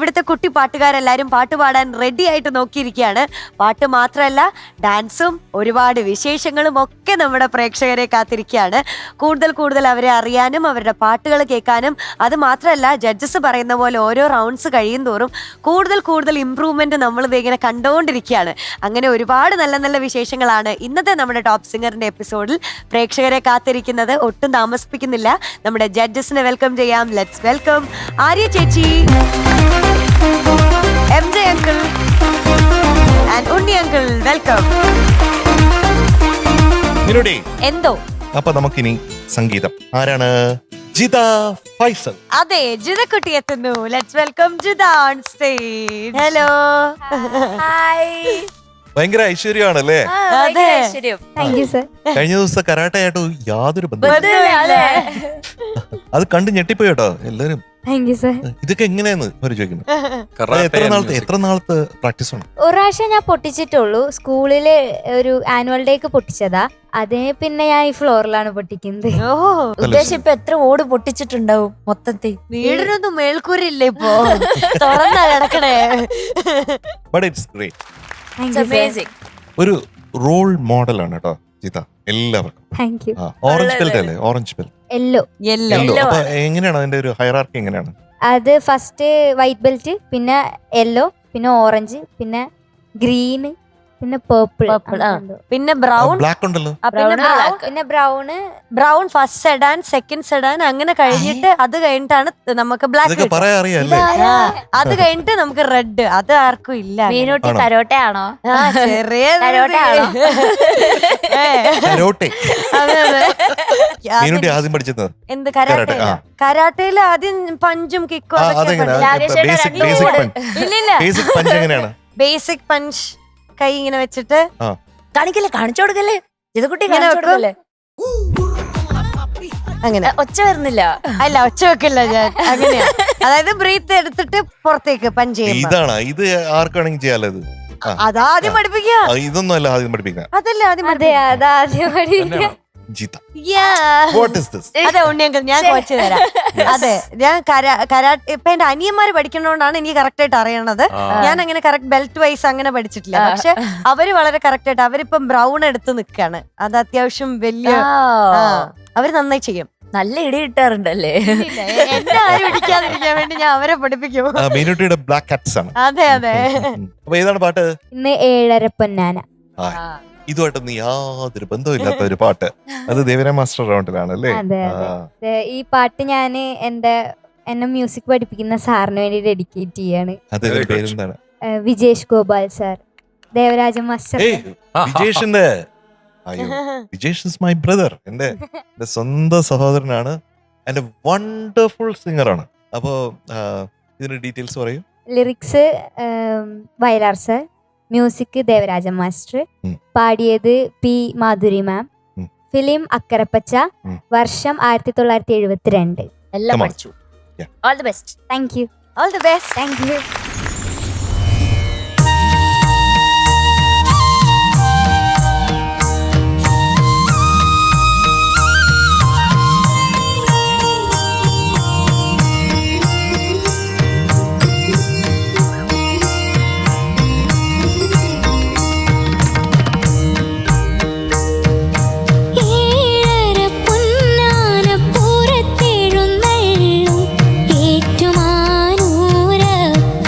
ഇവിടുത്തെ കുട്ടി പാട്ടുകാരെല്ലാരും പാട്ട് പാടാൻ റെഡി ആയിട്ട് നോക്കിയിരിക്കുകയാണ്. പാട്ട് മാത്രമല്ല, ഡാൻസും ഒരുപാട് വിശേഷങ്ങളും ഒക്കെ നമ്മുടെ പ്രേക്ഷകരെ കാത്തിരിക്കുകയാണ്. കൂടുതൽ അവരെ അറിയാനും അവരുടെ പാട്ടുകൾ കേൾക്കാനും, അത് മാത്രമല്ല ജഡ്ജസ് പറയുന്ന പോലെ ഓരോ റൗണ്ട്സ് കഴിയും തോറും കൂടുതൽ ഇമ്പ്രൂവ്മെന്റ് നമ്മൾ ഇങ്ങനെ കണ്ടുകൊണ്ടിരിക്കുകയാണ്. അങ്ങനെ ഒരുപാട് നല്ല നല്ല വിശേഷങ്ങളാണ് ഇന്നത്തെ നമ്മുടെ ടോപ്പ് സിംഗറിന്റെ എപ്പിസോഡിൽ പ്രേക്ഷകരെ കാത്തിരിക്കുന്നത്. ഒട്ടും താമസിപ്പിക്കുന്നില്ല, നമ്മുടെ ജഡ്ജസിനെ വെൽക്കം ചെയ്യാം. ലെറ്റ്സ് വെൽക്കം ആര്യ ചേച്ചി, MJ uncle and Unni uncle. Welcome. എന്തോ അപ്പൊ നമുക്കിനി സംഗീതം. ആരാണ്? ജിത ഫൈസൽ. അതെ, ജിതക്കുട്ടി എത്തുന്നു. Let's welcome Jitha on stage. Hello. Hi. ഭയങ്കര ഐശ്വര്യമാണല്ലേ? അതെ. Thank you sir. കഴിഞ്ഞ ദിവസത്തെ കരാട്ടയായിട്ട് യാതൊരു ബന്ധവും അത് കണ്ട് ഞെട്ടിപ്പോയി കേട്ടോ എല്ലാരും. Thank you sir. ഇതൊക്കെ എങ്ങനെയാന്ന് അവര് ചോദിക്കുന്നു. എത്ര നാളത്തെ പ്രാക്ടീസ് ആണ്? ഒരു പ്രാവശ്യം ഞാൻ പൊട്ടിച്ചിട്ടുള്ളൂ. സ്കൂളില് ഒരു ആനുവൽ ഡേക്ക് പൊട്ടിച്ചതാ. അതേ പിന്നെ ഞാൻ ഈ ഫ്ലോറിലാണ് പൊട്ടിക്കുന്നത്. ഓഹോ, ഉദ്ദേശം ഇപ്പൊ എത്ര ഓട് പൊട്ടിച്ചിട്ടുണ്ടാവും മൊത്തത്തിൽ? വീടിനൊന്നും മേൽക്കൂരില്ല ഇപ്പോ, തുറന്നാ കിടക്കണേ. But it's great. Thank you sir. ഒരു റോൾ മോഡലാണ് കേട്ടോ ജിത എല്ലാവർക്കും. Thank you. ഓറഞ്ച് ബെൽറ്റ് അല്ലേ? Orange belt. യെല്ലോ. അപ്പൊ എങ്ങനെയാണ് അതിന്റെ ഒരു ഹൈറാർക്കി എങ്ങനെയാണ്? അത് ഫസ്റ്റ് വൈറ്റ് ബെൽറ്റ്, പിന്നെ യെല്ലോ, പിന്നെ ഓറഞ്ച്, പിന്നെ ഗ്രീന്, പിന്നെ പേർപ്പിൾ, പിന്നെ ബ്രൗൺ, ബ്ലാക്ക് ഉണ്ടല്ലോ. പിന്നെ ബ്രൗണ്, ബ്രൗൺ ഫസ്റ്റ് സെഡാൻ, സെക്കൻഡ് സെഡാൻ, അങ്ങനെ കഴിഞ്ഞിട്ട് അത് കഴിഞ്ഞിട്ടാണ് നമുക്ക് ബ്ലാക്ക്. പറയാ അറിയാല്ലേ? അത് കഴിഞ്ഞിട്ട് നമുക്ക് റെഡ്. അത് ആർക്കും ഇല്ല. മീനൂട്ടി കരോട്ടയാണോ? ചെറിയ കരോട്ടയാണോ? മീനൂട്ടി ആദ്യം പഠിച്ചത് എന്ത് കരാട്ടെ? കരാട്ടയിൽ ആദ്യം പഞ്ചും കിക്കും. ബേസിക് പഞ്ച് കൈ ഇങ്ങനെ വെച്ചിട്ട് കാണിക്കല്ലേ, കാണിച്ചു കൊടുക്കല്ലേ ജിതക്കുട്ടി, അങ്ങനെ. ഒച്ച വരുന്നില്ല. അല്ല, ഒച്ച വെക്കില്ല ഞാൻ. അങ്ങനെയാ, അതായത് ബ്രീത്ത് എടുത്തിട്ട് പുറത്തേക്ക് പഞ്ച് ചെയ്യും. ഇതാണ് ഇത് ആർക്കാണെങ്കിൽ ചെയ്യാലോ. ഇത് അതാദ്യം പഠിപ്പിക്കുക. ഇതൊന്നും അല്ല ആദ്യം പഠിപ്പിക്കുക. അതല്ല ആദ്യം. അതെ അതാദ്യം പഠിപ്പിക്കുക. അതെ ഉണ്ണിയങ്കിൾ, ഞാൻ കോച്ച് തരാം. അതെ, ഞാൻ കരാട്ടെ ഇപ്പൊ എന്റെ അനിയന്മാര് പഠിക്കുന്നോണ്ടാണ് എനിക്ക് കറക്റ്റ് ആയിട്ട് അറിയണത്. ഞാൻ അങ്ങനെ കറക്റ്റ് ബെൽറ്റ് വൈസ് അങ്ങനെ പഠിച്ചിട്ടില്ല. പക്ഷെ അവര് വളരെ കറക്റ്റ് ആയിട്ട് അവരിപ്പം ബ്രൗൺ എടുത്ത് നിക്കാണ്. അത് അത്യാവശ്യം വലിയ, അവര് നന്നായി ചെയ്യും. നല്ല ഇടി കിട്ടാറുണ്ടല്ലേ? എന്റെ ആരും ഇടിക്കാതിരിക്കാൻ വേണ്ടി ഞാൻ അവരെ പഠിപ്പിക്കും. മീനൂട്ടിയുടെ ബ്ലാക്ക് കാറ്റ്സ് ആണ്. അതെ. അപ്പൊ ഏതാണ് പാട്ട്? ഇന്ന് 7:30 പൊന്നാന. ഇതുമായിട്ടൊന്നും യാതൊരു ബന്ധമില്ലാത്ത ഒരു പാട്ട്. അത് ദേവരാ മാസ്റ്റർ റൗണ്ടിലാണ് അല്ലേ? അതെ. ഈ പാട്ട് ഞാന് എന്നെ മ്യൂസിക് പഠിപ്പിക്കുന്ന സാറിന് വേണ്ടി ഡെഡിക്കേറ്റ് ചെയ്യാണ്. അതെ, പേരെന്താണ്? Vijesh Gopal sir, Devaraja master. വിജേഷിന്റെ വിജേഷ് ഇസ് മൈ ബ്രദർ. എന്റെ സ്വന്തം സഹോദരനാണ്. എന്റെ വണ്ടർഫുൾ സിംഗറാണ്. അപ്പോ ഇതിന്റെ ഡീറ്റെയിൽസ് പറയൂ. Lyrics Vayalar sir, music Devaraja master, പാടിയത് P Madhuri ma'am, film Akkarappacha, വർഷം 1972. എല്ലാം പഠിച്ചു. All the best. Thank you. All the best. Thank you. ഏറ്റുമാനൂരപ്പ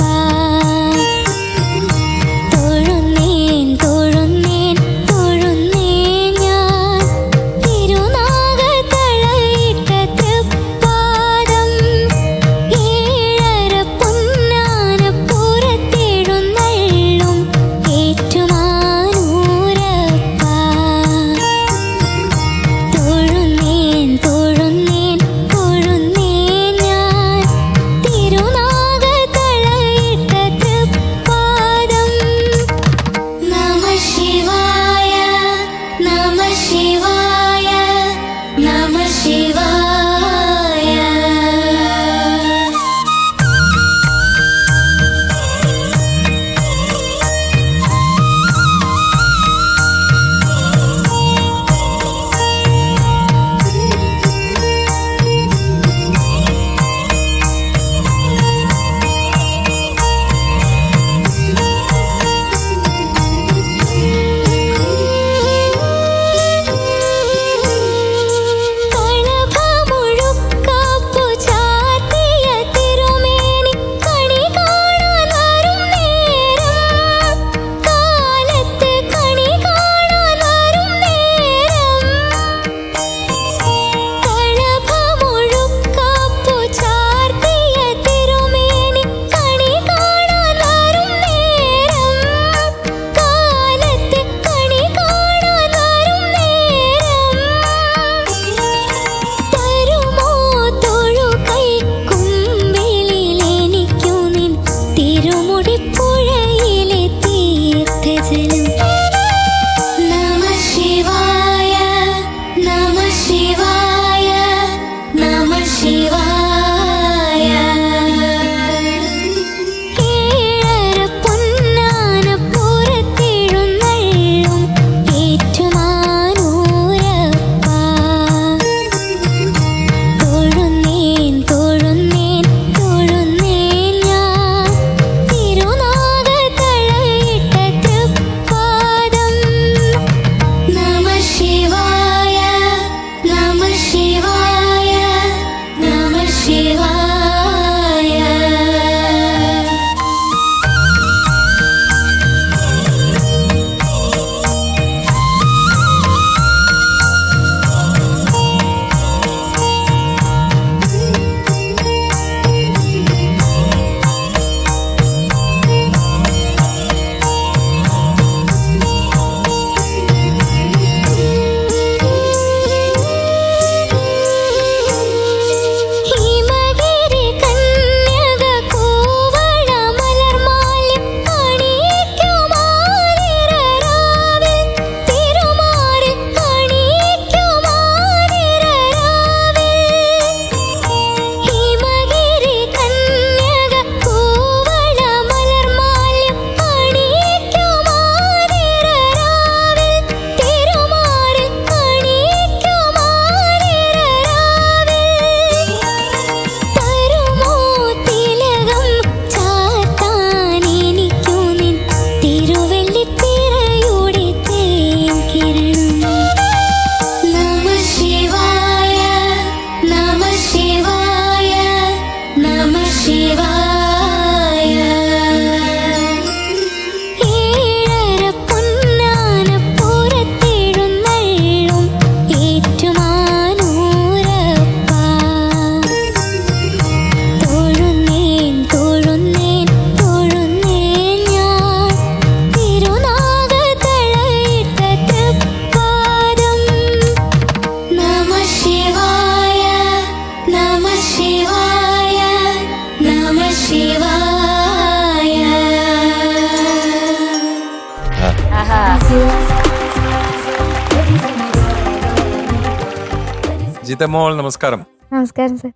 ജിതമോൾ നമസ്കാരം. നമസ്കാരം സർ.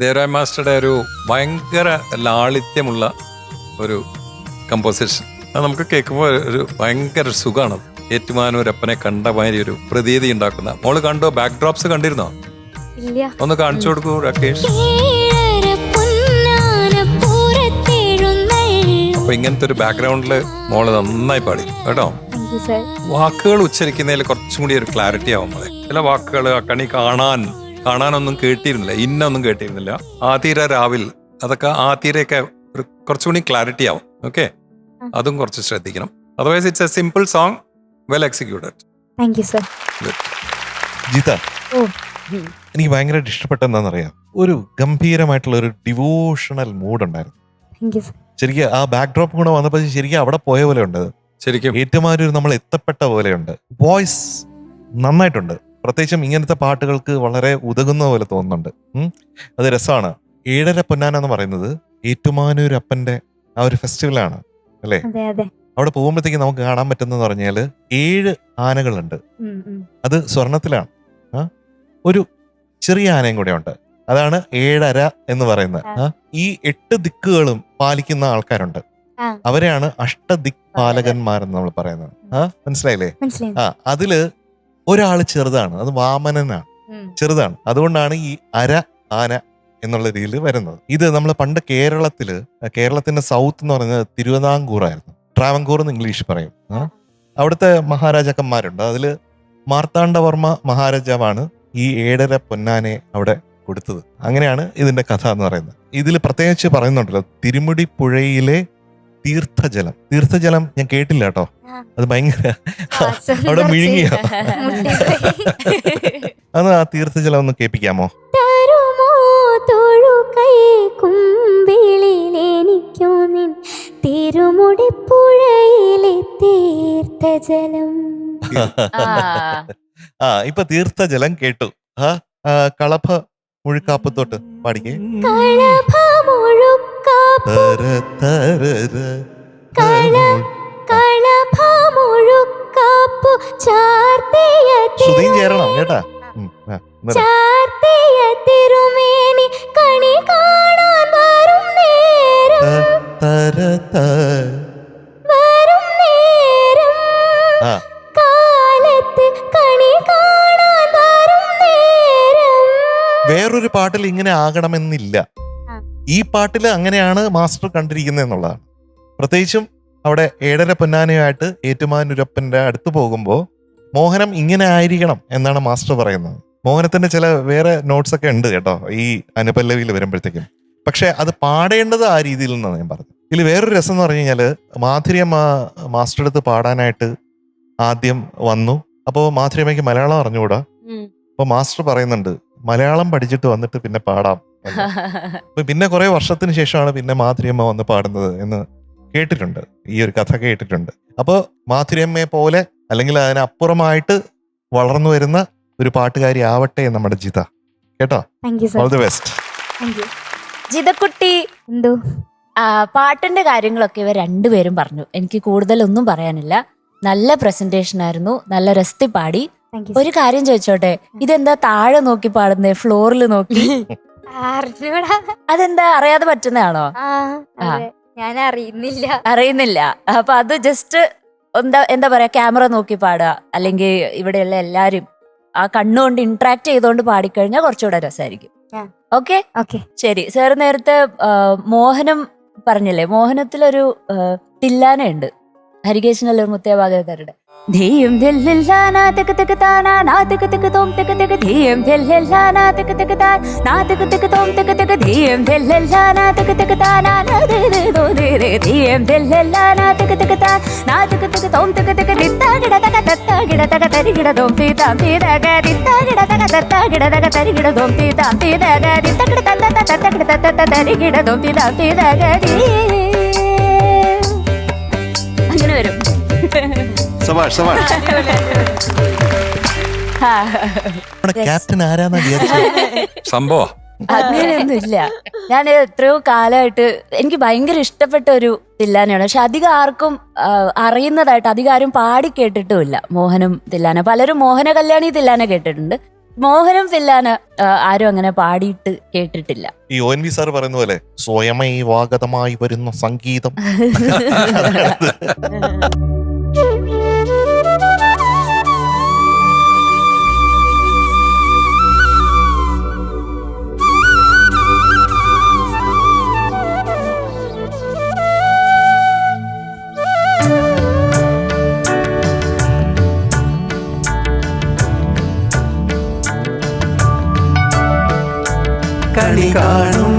ദേവരായ മാസ്റ്ററുടെ ഒരു ഭയങ്കര ലാളിത്യമുള്ള ഒരു കമ്പോസിഷൻ, അത് നമുക്ക് കേൾക്കുമ്പോൾ ഒരു ഭയങ്കര സുഖമാണ്. ഏറ്റുമാനൂരപ്പനെ കണ്ട മാതിരി ഒരു പ്രതീതി ഉണ്ടാക്കുന്ന. മോള് കണ്ടോ? ബാക്ക് ഡ്രോപ്സ് കണ്ടിരുന്നോ? ഇല്ല. ഒന്ന് കാണിച്ചു കൊടുക്കൂ രാകേഷ്. അപ്പൊ ഇങ്ങനത്തെ ഒരു ബാക്ക്ഗ്രൗണ്ടില് മോള് നന്നായി പാടി കേട്ടോ. Thank you sir. വാക്കുകൾ ഉച്ചരിക്കുന്നതിൽ കുറച്ചും കൂടി ഒരു ക്ലാരിറ്റി ആവും മതി. ചില വാക്കുകൾ കണി കാണാനൊന്നും കേട്ടിരുന്നില്ല, ഇന്നൊന്നും കേട്ടിരുന്നില്ല. ആതിര രാവിൽ അതൊക്കെ ആതിരയൊക്കെ കുറച്ചുകൂടി ക്ലാരിറ്റി ആവും. ഓക്കെ, അതും കുറച്ച് ശ്രദ്ധിക്കണം. Otherwise it's a simple song, well executed. Thank you sir. Jitha, ഓ. എനിക്ക് ഭയങ്കരമായിട്ട് ഇഷ്ടപ്പെട്ടെന്താണെന്നറിയാം, ഒരു ഗംഭീരമായിട്ടുള്ള ഒരു ഡിവോഷണൽ മൂഡ് ഉണ്ടായിരുന്നു. Thank you sir. ശരിക്കും ആ ബാക്ക് ഡ്രോപ്പ് കൂടെ വന്നപ്പോൾ ശരിക്കും അവിടെ പോയ പോലെ ഉണ്ട്. ശരിക്കും ഏറ്റുമാനൂർ നമ്മൾ എത്തപ്പെട്ട പോലെയുണ്ട്. വോയിസ് നന്നായിട്ടുണ്ട്. പ്രത്യേകിച്ചും ഇങ്ങനത്തെ പാട്ടുകൾക്ക് വളരെ ഉതകുന്ന പോലെ തോന്നുന്നുണ്ട്. അത് രസമാണ്. 7.5 പൊന്നാന എന്ന് പറയുന്നത് ഏറ്റുമാനൂരപ്പന്റെ ആ ഒരു ഫെസ്റ്റിവലാണ് അല്ലേ? അതെ അതെ. അവിടെ പോകുമ്പോഴത്തേക്ക് നമുക്ക് കാണാൻ പറ്റുന്നതെന്ന് പറഞ്ഞാൽ 7 ആനകളുണ്ട്. അത് സ്വർണത്തിലാണ്. ഒരു ചെറിയ ആനയും കൂടെ ഉണ്ട്. അതാണ് 7.5 എന്ന് പറയുന്നത്. ഈ 8 ദിക്കുകളും പാലിക്കുന്ന ആൾക്കാരുണ്ട്. അവരെയാണ് അഷ്ടദിക് പാലകന്മാരെന്ന് നമ്മൾ പറയുന്നത്. മനസ്സിലായില്ലേ? അതില് ഒരാള് ചെറുതാണ്, അത് വാമനനാണ്, ചെറുതാണ്. അതുകൊണ്ടാണ് ഈ അര ആന എന്നുള്ള രീതിയിൽ വരുന്നത്. ഇത് നമ്മൾ പണ്ട് കേരളത്തിന്റെ സൗത്ത് എന്ന് പറയുന്നത് തിരുവിതാംകൂർ ആയിരുന്നു. ട്രാവൻകൂർ എന്ന് ഇംഗ്ലീഷ് പറയും. അവിടുത്തെ മഹാരാജാക്കന്മാരുണ്ട്. അതില് മാർത്താണ്ഡവർമ്മ മഹാരാജാവാണ് ഈ 7.5 പൊന്നാനെ അവിടെ കൊടുത്തത്. അങ്ങനെയാണ് ഇതിന്റെ കഥ എന്ന് പറയുന്നത്. ഇതിൽ പ്രത്യേകിച്ച് പറയുന്നുണ്ടല്ലോ, തിരുമുടിപ്പുഴയിലെ തീർത്ഥജലം ഞാൻ കേട്ടില്ല കേട്ടോ. അത് ഭയങ്കര അവിടെ മിഴുങ്ങിയ അത് ആ തീർത്ഥജലം ഒന്ന് കേൾപ്പിക്കാമോ? തിരുമുടിപ്പുഴയിലെ തീർത്ഥജലം. ഇപ്പൊ തീർത്ഥജലം കേട്ടു. കളഭ മുഴുക്കാപ്പ് തൊട്ട് പാടിക്കേ. ശ്രുതിയും ചേരണം കേട്ടാ. വേറൊരു പാട്ടിൽ ഇങ്ങനെ ആകണമെന്നില്ല. ഈ പാട്ടിൽ അങ്ങനെയാണ് മാസ്റ്റർ കണ്ടിരിക്കുന്നത് എന്നുള്ളതാണ്. പ്രത്യേകിച്ചും അവിടെ 7.5 പൊന്നാനയായിട്ട് ഏറ്റുമാനൂരപ്പന്റെ അടുത്ത് പോകുമ്പോൾ മോഹനം ഇങ്ങനെ ആയിരിക്കണം എന്നാണ് മാസ്റ്റർ പറയുന്നത്. മോഹനത്തിന്റെ ചില വേറെ നോട്ട്സ് ഒക്കെ ഉണ്ട് കേട്ടോ ഈ അനുപല്ലവിയിൽ വരുമ്പോഴത്തേക്കും. പക്ഷെ അത് പാടേണ്ടത് ആ രീതിയിൽ നിന്നാണ് ഞാൻ പറഞ്ഞത്. ഇതിൽ വേറൊരു രസം എന്ന് പറഞ്ഞു കഴിഞ്ഞാല്, മാധുര്യമ്മ മാസ്റ്റർ അടുത്ത് പാടാനായിട്ട് ആദ്യം വന്നു. അപ്പോൾ മാധുര്യമ്മയ്ക്ക് മലയാളം അറിഞ്ഞുകൂടാ. അപ്പൊ മാസ്റ്റർ പറയുന്നുണ്ട്, മലയാളം പഠിച്ചിട്ട് വന്നിട്ട് പിന്നെ പാടാം. പിന്നെ കുറെ വർഷത്തിന് ശേഷമാണ് പിന്നെ മാധുര്യമ്മ വന്ന് പാടുന്നത് എന്ന് കേട്ടിട്ടുണ്ട്. ഈ ഒരു കഥ കേട്ടിട്ടുണ്ട്. അപ്പോൾ മാധുര്യമ്മയെ പോലെ അല്ലെങ്കിൽ അതിനപ്പുറമായിട്ട് വളർന്നു വരുന്ന ഒരു പാട്ടുകാരി ആവട്ടെ നമ്മുടെ ജിത. കേട്ടോ? All the best. ജിതക്കുട്ടി, എന്തോ പാട്ടിന്റെ കാര്യങ്ങളൊക്കെ ഇവർ രണ്ടുപേരും പറഞ്ഞു. എനിക്ക് കൂടുതലൊന്നും പറയാനില്ല. നല്ല പ്രസന്റേഷൻ ആയിരുന്നു, നല്ല രസത്തിൽ പാടി. ഒരു കാര്യം ചോദിച്ചോട്ടെ, ഇതെന്താ താഴെ നോക്കി പാടുന്നേ, ഫ്ലോറിൽ നോക്കി? അതെന്താ, അറിയാതെ പറ്റുന്നതാണോ? ഞാൻ അറിയുന്നില്ല. അപ്പൊ അത് ജസ്റ്റ് എന്താ പറയാ, ക്യാമറ നോക്കി പാടുക, അല്ലെങ്കിൽ ഇവിടെയുള്ള എല്ലാരും ആ കണ്ണുകൊണ്ട് ഇന്ററാക്ട് ചെയ്തോണ്ട് പാടിക്കഴിഞ്ഞാൽ കുറച്ചുകൂടെ രസമായിരിക്കും. ഓക്കെ, ശരി. സാർ നേരത്തെ മോഹനം പറഞ്ഞില്ലേ, മോഹനത്തിലൊരു തില്ലാനുണ്ട്, ഹരികേശനല്ല മുത്തയാഭാഗവതരുടെ. ധീയം ധില്ലാനാ തക തക താനാ നാ തക തക തോം തക തക ധീയം ധില്ലാനാ തക തക താ നാ തക തക തോം തക തക ധീയം ധില്ലാനാ തക തക താനാ നാ ദേ ദേ ദോ ദേ ദേ ധീയം ധില്ലാനാ തക തക താ നാ തക തക തോം തക തക ദിത്താ ഗിട തക തത്താ ഗിട തക തരി ഗിട തോം തീതാ തീതക ദിത്താ ഗിട തക തത്താ ഗിട തക തരി ഗിട തോം തീതാ തീതക ദിത്താ ഗിട തത്ത തത്ത ഗിട തത്ത തരി ഗിട തോം തീതാ തീതക അങ്ങനെ വരും. ക്യാപ്റ്റൻ ആരാന്നാ സംഭവം അങ്ങനെയൊന്നുമില്ല. ഞാൻ എത്രയോ കാലമായിട്ട് എനിക്ക് ഭയങ്കര ഇഷ്ടപ്പെട്ട ഒരു തില്ലാനയാണ്. പക്ഷെ അധികം ആർക്കും അറിയുന്നതായിട്ട് അധികം ആരും പാടി കേട്ടിട്ടുമില്ല മോഹനം തില്ലാന. പലരും മോഹന കല്യാണി തില്ലാന കേട്ടിട്ടുണ്ട്, മോഹനം ഫില്ലാന ആരും അങ്ങനെ പാടിയിട്ട് കേട്ടിട്ടില്ല. ഈ ONV സാർ പറയുന്ന പോലെ സ്വയമേവാഗതമായി വരുന്ന സംഗീതം. കണി കാണും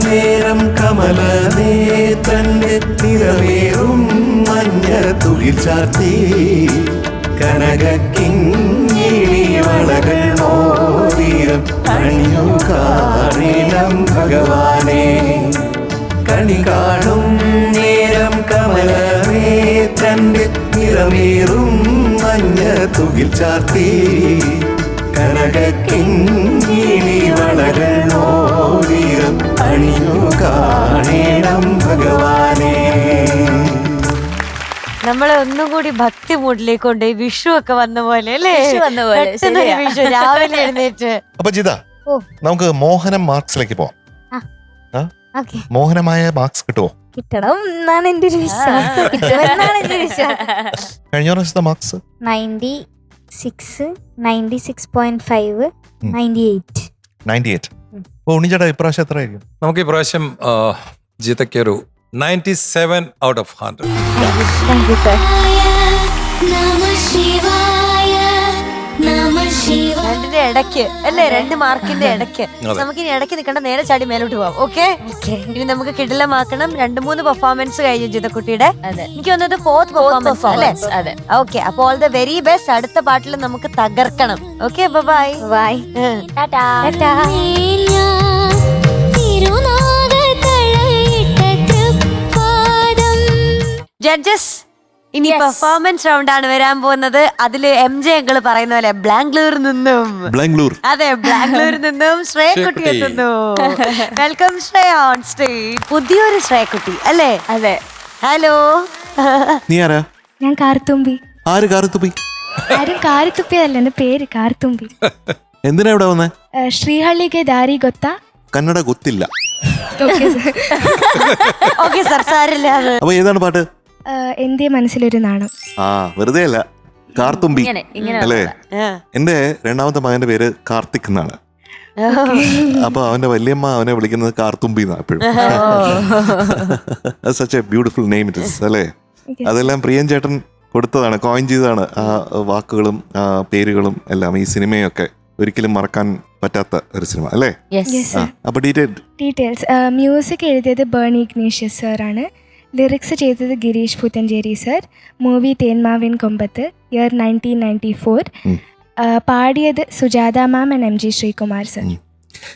നേരം കമലനേത്രന്റെ നിറവേറും മഞ്ഞ തുകിൽ ചാർത്തി കനകക്കിങ്ങിണി വളകൾ മോതിരം അണിയു കാണിനം ഭഗവാനെ. കണി കാണും നേരം കമലനേത്രന്റെ നിറവേറും മഞ്ഞ തുകിൽ ചാർത്തി കനകക്കിങ്ങിണി വളകൾ മോതിരം അണിയു കാണണം ഭഗവാനെ. നമ്മളെ ഒന്നും കൂടി ഭക്തി മൂഡിലേക്ക് കൊണ്ട് വിഷു ഒക്കെ വന്ന പോലെ അല്ലേ? വിഷു വന്ന പോലെ, പെട്ടെന്നൊരു ശരിയാ. വിഷു രാവിലെ എഴുന്നേറ്റ്. അപ്പൊ ജിത, ഓ. നമുക്ക് മോഹനം മാർക്സിലേക്ക് പോവാം. ഓക്കെ, മോഹനമായ മാർക്സ് കിട്ടുമോ? കിട്ടണം എന്നാണ് എന്റെ ഒരു വിശ്വാസം. കിട്ടുമെന്നാണ് എന്റെ വിശ്വാസം. കഴിഞ്ഞ പ്രാവശ്യത്തെ മാർക്സ് 96, 96.5, 98. 98. അപ്പൊ ഉണ്ണിച്ചേട്ടാ ഇപ്രാവശ്യം എത്ര ആയിരിക്കും? നമുക്ക് ഈ പ്രാവശ്യം ജിതയ്ക്കൊരു 97 out of 100. Thank you sir. രണ്ടിന്റെ ഇടയ്ക്ക് അല്ലേ? 2 മാർക്കിന്റെ ഇടയ്ക്ക്. അതെ. നമുക്ക് ഇനി ഇടയ്ക്ക് നിൽക്കേണ്ട, നേരെ ചാടി മേലോട്ട് പോവാം. ഓക്കെ, ഇനി നമുക്ക് കിടിലമാക്കണം. 2-3 പെർഫോമൻസ് കഴിഞ്ഞു ജിതക്കുട്ടിയുടെ. അതെ. എനിക്ക് തോന്നുന്നത് 4th പെർഫോമൻസ് അല്ലേ? അതെ. ഓക്കെ, അപ്പൊ ഓൾ ദ വെരി ബെസ്റ്റ്. അടുത്ത പാട്ടിൽ നമുക്ക് തകർക്കണം. Okay, bye. Bye. Tata. Tata. Judges, ഇനി Yes. പെർഫോമൻസ് റൗണ്ട് ആണ് വരാൻ പോകുന്നത്. അതില് MJ അങ്കിള് പറയുന്ന പോലെ ബാംഗ്ലൂർ നിന്നും, ബാംഗ്ലൂർ. അതെ ബാംഗ്ലൂരിൽ നിന്നും ശ്രേയക്കുട്ടി ശ്രേയക്കുട്ടി. എത്തുന്നു. Welcome Shreya on stage. പുതിയൊരു ശ്രേയക്കുട്ടി അല്ലേ? അതെ. ഹലോ. നീ ആരാ? ഞാൻ കാർത്തുമ്പി. ആര് കാർത്തുപ്പി? ആരും കാർത്തുപ്പിയല്ല, എന്റെ പേര് കാർത്തുമ്പി. എന്തിനാ ഇവിടെ വന്നേ? ശ്രീഹള്ളിക്ക് ദാരി ഗൊത്ത. കന്നഡ ಗೊತ್ತಿಲ್ಲ. ഓക്കെ സർ, സാരില്ല. അപ്പൊ ഏതാണ് പാട്ട്? എന്റെ മനസ്സിലൊരു നാണം. ആ, വെറുതെ അല്ല, കാർത്തുമ്പി ഇങ്ങനെ അല്ലേ? എന്റെ രണ്ടാമത്തെ മകന്റെ പേര് കാർത്തിക് എന്നാണ്. അപ്പൊ അവന്റെ വല്യമ്മ അവനെ വിളിക്കുന്നത് കാർത്തുമ്പി എന്നാ എപ്പോഴും. Such A beautiful name it is അല്ലേ? അതെല്ലാം പ്രിയൻ ചേട്ടൻ കൊടുത്തതാണ്, കോയിൻ ചെയ്തതാണ്. ആ വാക്കുകളും ആ പേരുകളും എല്ലാം. ഈ സിനിമയൊക്കെ ഒരിക്കലും മറക്കാൻ പറ്റാത്ത ഒരു സിനിമ അല്ലേ? Yes, sir. അപ്പൊ ഡീറ്റെയിൽസ്. മ്യൂസിക് എഴുതിയത് ബേണി ഇഗ്നേഷ്യസ് സാറാണ്. ലിറിക്സ് ചെയ്തത് ഗിരീഷ് പുത്തഞ്ചേരി സർ. മൂവി തേന്മാവിൻ കൊമ്പത്ത്, ഇയർ 1994. പാടിയത് സുജാത മാം ആൻഡ് MG ശ്രീകുമാർ സർ.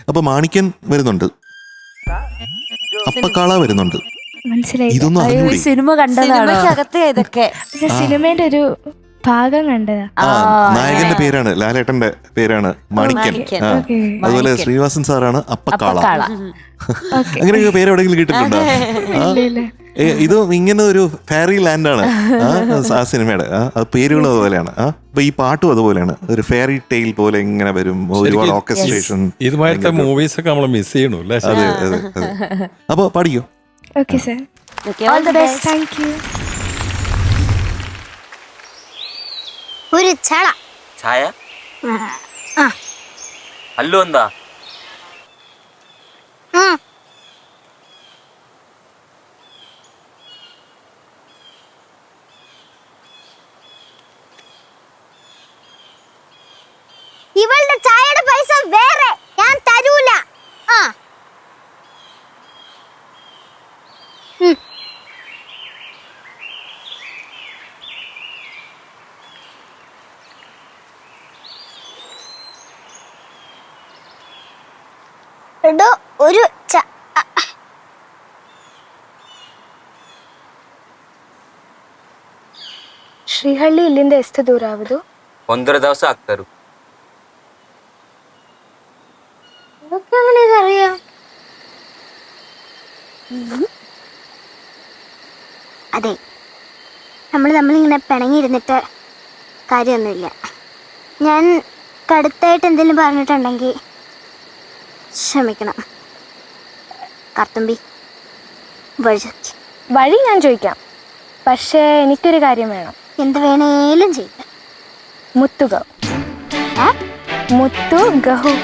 അപ്പൊ മാണിക്യൻ വരുന്നുണ്ട്, അപ്പക്കാള വരുന്നുണ്ട്. മനസ്സിലായി. ഇതൊന്നും അറിഞ്ഞൂടി? സിനിമ കണ്ടതാണോ? സിനിമയ്ക്കകത്തെ ഇതൊക്കെ സിനിമയുടെ ഒരു ഭാഗം കണ്ടതാ. ആ, നായകന്റെ പേരാണ്, ലാലേട്ടന്റെ പേരാണ് മാണിക്യൻ. മാണിക്യൻ. ആ. Okay. അതുപോലെ ശ്രീനിവാസൻ സാറാണ് അപ്പക്കാള. അപ്പക്കാള. Okay. അങ്ങനെയൊക്കെ പേര് എവിടെയെങ്കിലും കിട്ടിയിട്ടുണ്ടോ? ഇല്ല, ഇല്ല. ഇത് ഇങ്ങനെ ഒരു ഫെയറി ലാൻഡാണ് ആ സിനിമയുടെ. അത് പേരുകളും അതുപോലെയാണ്. അപ്പൊ ഈ പാട്ടും അതുപോലെയാണ്, ഒരു ഫെയറി ടെയിൽ പോലെ ഇങ്ങനെ വരും, ഒരുപാട് ഓർക്കസ്ട്രേഷൻ. ഇതുമായിട്ട് മൂവീസ് ഒക്കെ നമ്മൾ മിസ് ചെയ്യണു അല്ലേ? അതെ അതെ അതെ. അപ്പൊ പാടിക്കോ. Okay, sir. all the best. Thank you. ഒരു ചള ఛాయ అల్లు ఉందా? ഇവളുടെ ചായയുടെ പൈസ വേറെ, ഞാൻ തരൂല. എടോ ഒരു ಶ್ರೀಹಳ್ಳಿ ಇಲ್ಲಿಂದ ಎಷ್ಟು ದೂರ ಆಗುದು? 1.5 ದಿವಸ ಆಗ್ತಾರು. ഇതൊക്കെ എങ്ങനെ അറിയാം? അതെ, നമ്മളിങ്ങനെ പിണങ്ങിയിരുന്നിട്ട് കാര്യമൊന്നുമില്ല. ഞാൻ കടുത്തായിട്ട് എന്തെങ്കിലും പറഞ്ഞിട്ടുണ്ടെങ്കിൽ ക്ഷമിക്കണം. കർത്തുമ്പി വഴി ഞാൻ ചോദിക്കാം, പക്ഷേ എനിക്കൊരു കാര്യം വേണം. എന്ത് വേണേലും ചെയ്യില്ല. മുത്തു ഗഹു. മുത്തു ഗഹു.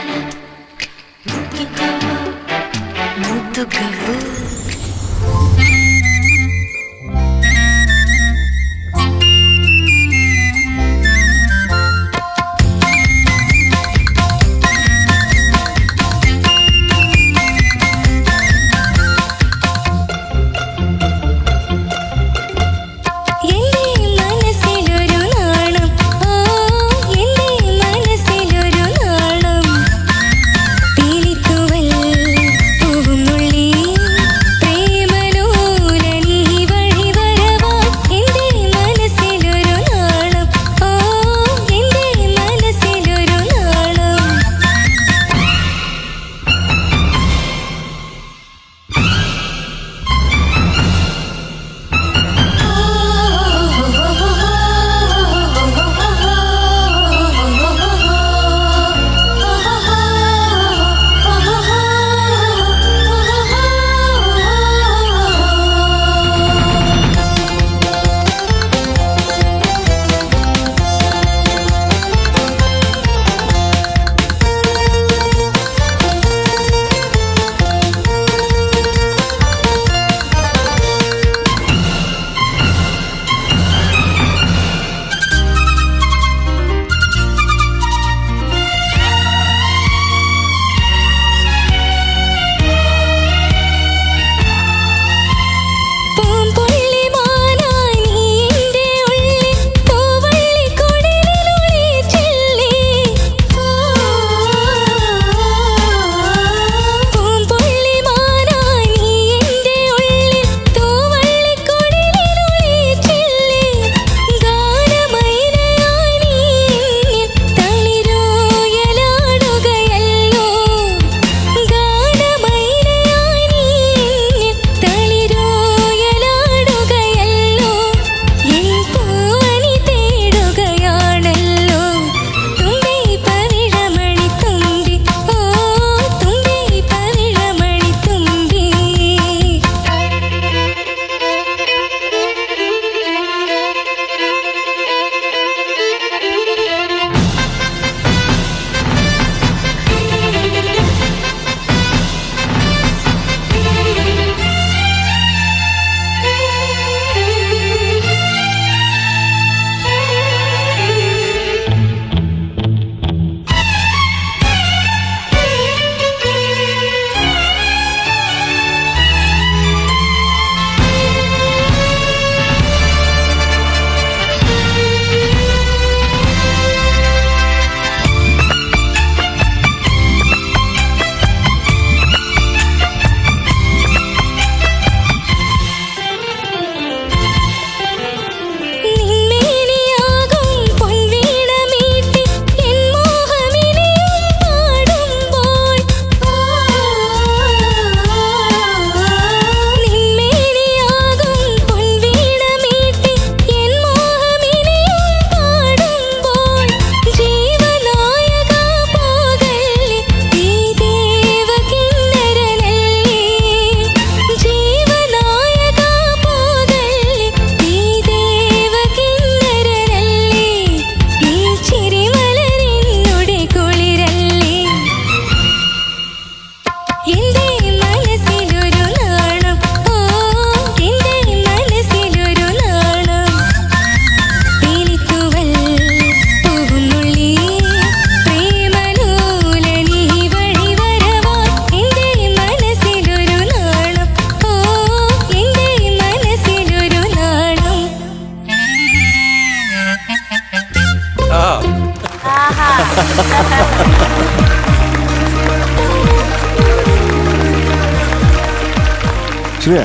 Shriya,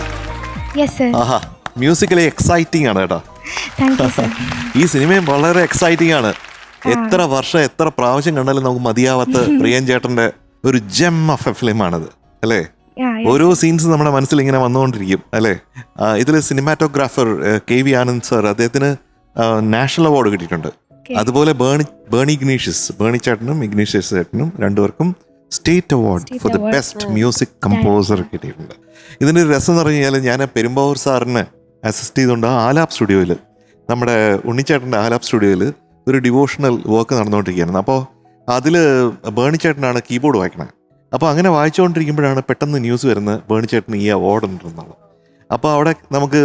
yes sir. ആഹാ, മ്യൂസിക്കലി എക്സൈറ്റിംഗ് ആണ് കേട്ടോ. Thank you sir. ഈ സിനിമയും വളരെ എക്സൈറ്റിംഗ് ആണ്. എത്ര വർഷം എത്ര പ്രാവശ്യം കണ്ടാലും നമുക്ക് മതിയാവാത്ത പ്രിയൻ ചേട്ടന്റെ ഒരു ജെം ഓഫ് എ ഫിലിം ആണത് അല്ലേ? ഓരോ സീൻസ് നമ്മുടെ മനസ്സിൽ ഇങ്ങനെ വന്നുകൊണ്ടിരിക്കും അല്ലേ? ഇതിൽ സിനിമാറ്റോഗ്രാഫർ KV ആനന്ദ് സർ, അദ്ദേഹത്തിന് നാഷണൽ അവാർഡ് കിട്ടിയിട്ടുണ്ട്. അതുപോലെ ബേണി ചേട്ടനും ഇഗ്നീഷ്യസ് ചേട്ടനും രണ്ടുപേർക്കും state award for the best music composer കിട്ടിയിട്ടുണ്ട്. ഇതിൻ്റെ ഒരു രസം എന്ന് പറഞ്ഞു കഴിഞ്ഞാൽ ഞാൻ പെരുമ്പാവൂർ സാറിനെ അസിസ്റ്റ് ചെയ്തുകൊണ്ട് ആലാപ് സ്റ്റുഡിയോയിൽ, നമ്മുടെ ഉണ്ണിച്ചേട്ടൻ്റെ ആലാപ് സ്റ്റുഡിയോയിൽ ഒരു ഡിവോഷണൽ വർക്ക് നടന്നുകൊണ്ടിരിക്കുകയായിരുന്നു. അപ്പോൾ അതിൽ ബേണി ചേട്ടനാണ് കീബോർഡ് വായിക്കണത്. അപ്പോൾ അങ്ങനെ വായിച്ചുകൊണ്ടിരിക്കുമ്പോഴാണ് പെട്ടെന്ന് ന്യൂസ് വരുന്നത് ബേണി ചേട്ടന് ഈ അവാർഡ് ഉണ്ടെന്നുള്ളത്. അപ്പോൾ അവിടെ നമുക്ക്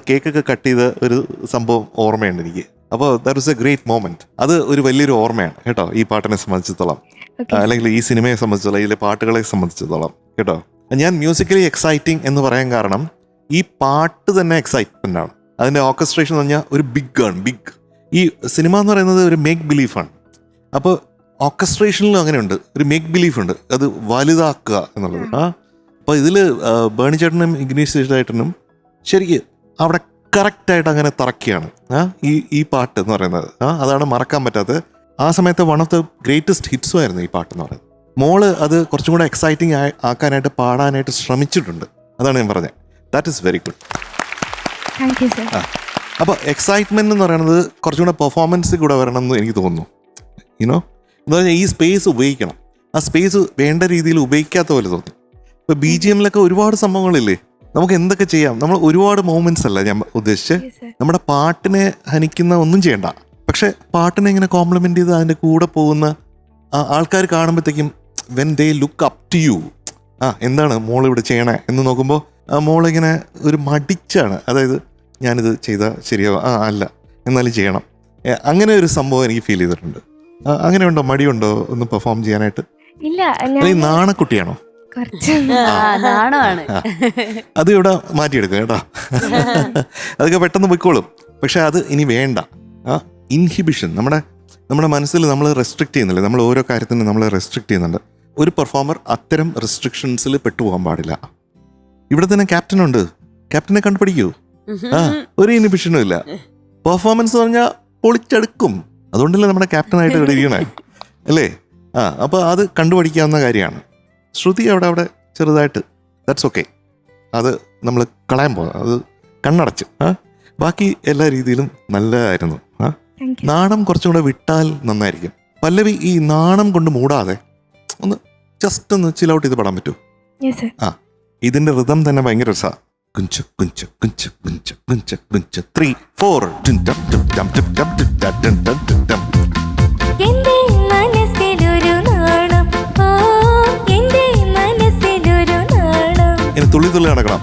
കേക്കൊക്കെ കട്ട് ചെയ്ത ഒരു സംഭവം ഓർമ്മയുണ്ട് എനിക്ക്. അപ്പോൾ that was A great moment. അത് ഒരു വലിയൊരു ഓർമ്മയാണ് കേട്ടോ, ഈ പാട്ടിനെ സംബന്ധിച്ചിടത്തോളം, അല്ലെങ്കിൽ ഈ സിനിമയെ സംബന്ധിച്ചിടത്തോളം, ഇതിലെ പാട്ടുകളെ സംബന്ധിച്ചിടത്തോളം കേട്ടോ. ഞാൻ മ്യൂസിക്കലി എക്സൈറ്റിംഗ് എന്ന് പറയാൻ കാരണം ഈ പാട്ട് തന്നെ എക്സൈറ്റ്മെന്റ് ആണ്. അതിന്റെ ഓർക്കസ്ട്രേഷൻ എന്ന് പറഞ്ഞാൽ ഒരു ബിഗ്. ഈ സിനിമ എന്ന് പറയുന്നത് ഒരു മേക്ക് ബിലീഫാണ്. അപ്പോൾ ഓർക്കസ്ട്രേഷനിലും അങ്ങനെയുണ്ട്, ഒരു മേക്ക് ബിലീഫ് ഉണ്ട്, അത് വലുതാക്കുക എന്നുള്ളത്. അപ്പോൾ ഇതിൽ ബേണി ചേട്ടനും ഇഗ്നീഷ്യസ് ചേട്ടനും ശരിക്കും അവിടെ കറക്റ്റായിട്ട് അങ്ങനെ തറക്കിയാണ് ഈ പാട്ട് എന്ന് പറയുന്നത്. അതാണ് മറക്കാൻ പറ്റാത്തത്. ആ സമയത്ത് വൺ ഓഫ് ദ ഗ്രേറ്റസ്റ്റ് ഹിറ്റ്സും ആയിരുന്നു ഈ പാട്ട് എന്ന് പറയുന്നത്. മോള് അത് കുറച്ചും കൂടെ എക്സൈറ്റിംഗ് ആക്കാനായിട്ട് പാടാനായിട്ട് ശ്രമിച്ചിട്ടുണ്ട്. അതാണ് ഞാൻ പറഞ്ഞത്. That is very good. അപ്പോൾ എക്സൈറ്റ്മെന്റ് എന്ന് പറയുന്നത് കുറച്ചും കൂടെ പെർഫോമൻസ് കൂടെ വരണം എന്ന് എനിക്ക് തോന്നുന്നു. യുനോ എന്ന് പറഞ്ഞാൽ ഈ സ്പേസ് ഉപയോഗിക്കണം. ആ സ്പേസ് വേണ്ട രീതിയിൽ ഉപയോഗിക്കാത്ത പോലെ തോന്നി. ഇപ്പോൾ BGMലൊക്കെ ഒരുപാട് സംഭവങ്ങളില്ലേ, നമുക്ക് എന്തൊക്കെ ചെയ്യാം. നമ്മൾ ഒരുപാട് മൊമെന്റ്സ് അല്ല ഞാൻ ഉദ്ദേശിച്ച്, നമ്മുടെ പാട്ടിനെ ഹനിക്കുന്ന ഒന്നും ചെയ്യണ്ട. പക്ഷെ പാട്ടിനെ ഇങ്ങനെ കോംപ്ലിമെന്റ് ചെയ്ത് അതിൻ്റെ കൂടെ പോകുന്ന ആൾക്കാർ കാണുമ്പോഴത്തേക്കും when they look up to you, എന്താണ് മോളിവിടെ ചെയ്യണേ എന്ന് നോക്കുമ്പോൾ മോളിങ്ങനെ ഒരു മടിച്ചാണ്. അതായത് ഞാനിത് ചെയ്താൽ ശരിയാവും, അല്ല എന്നാലും ചെയ്യണം, അങ്ങനെ ഒരു സംഭവം എനിക്ക് ഫീൽ ചെയ്തിട്ടുണ്ട്. അങ്ങനെയുണ്ടോ, മടിയുണ്ടോ ഒന്ന് പെർഫോം ചെയ്യാനായിട്ട്? ഇല്ല, നാണക്കുട്ടിയാണോ? നാണമാണ്. അത് ഇവിടെ മാറ്റിയെടുക്കുക കേട്ടോ. അതൊക്കെ പെട്ടെന്ന് പോയിക്കോളും. പക്ഷെ അത് ഇനി വേണ്ട. ഇൻഹിബിഷൻ നമ്മുടെ മനസ്സിൽ നമ്മൾ റെസ്ട്രിക്ട് ചെയ്യുന്നില്ല. നമ്മൾ ഓരോ കാര്യത്തിനും നമ്മൾ റെസ്ട്രിക്ട് ചെയ്യുന്നുണ്ട്. ഒരു പെർഫോമർ അത്തരം റെസ്ട്രിക്ഷൻസിൽ പെട്ടുപോകാൻ പാടില്ല. ഇവിടെ തന്നെ ക്യാപ്റ്റനുണ്ട്, ക്യാപ്റ്റനെ കണ്ടുപിടിക്കൂ. ഒരു ഇൻഹിബിഷനും ഇല്ല. പെർഫോമൻസ് എന്ന് പറഞ്ഞാൽ പൊളിച്ചെടുക്കും. അതുകൊണ്ടല്ലേ നമ്മുടെ ക്യാപ്റ്റനായിട്ട് ഇവിടെ ഇരിക്കണേ അല്ലേ? അപ്പോൾ അത് കണ്ടുപിടിക്കാവുന്ന കാര്യമാണ്. ശ്രുതി അവിടെ ചെറുതായിട്ട് ദാറ്റ്സ് ഓക്കെ, അത് നമ്മൾ കളയാൻ പോകാം, അത് കണ്ണടച്ച്. ബാക്കി എല്ലാ രീതിയിലും നല്ലതായിരുന്നു. നാണം കുറച്ചും കൂടെ വിട്ടാൽ നന്നായിരിക്കും. പല്ലവി ഈ നാണം കൊണ്ട് മൂടാതെ ഒന്ന് ജസ്റ്റ് ഒന്ന് ചിൽ ഔട്ട് ചെയ്ത് പാടാൻ പറ്റുമോ? ഇതിന്റെ റിതം തന്നെ ഭയങ്കര രസമാണ്. കുഞ്ചു കുഞ്ചു കുഞ്ചു കുഞ്ചു കുഞ്ചു കുഞ്ചു 3 4 ഇനി തുള്ളി തുള്ളി നടക്കണം.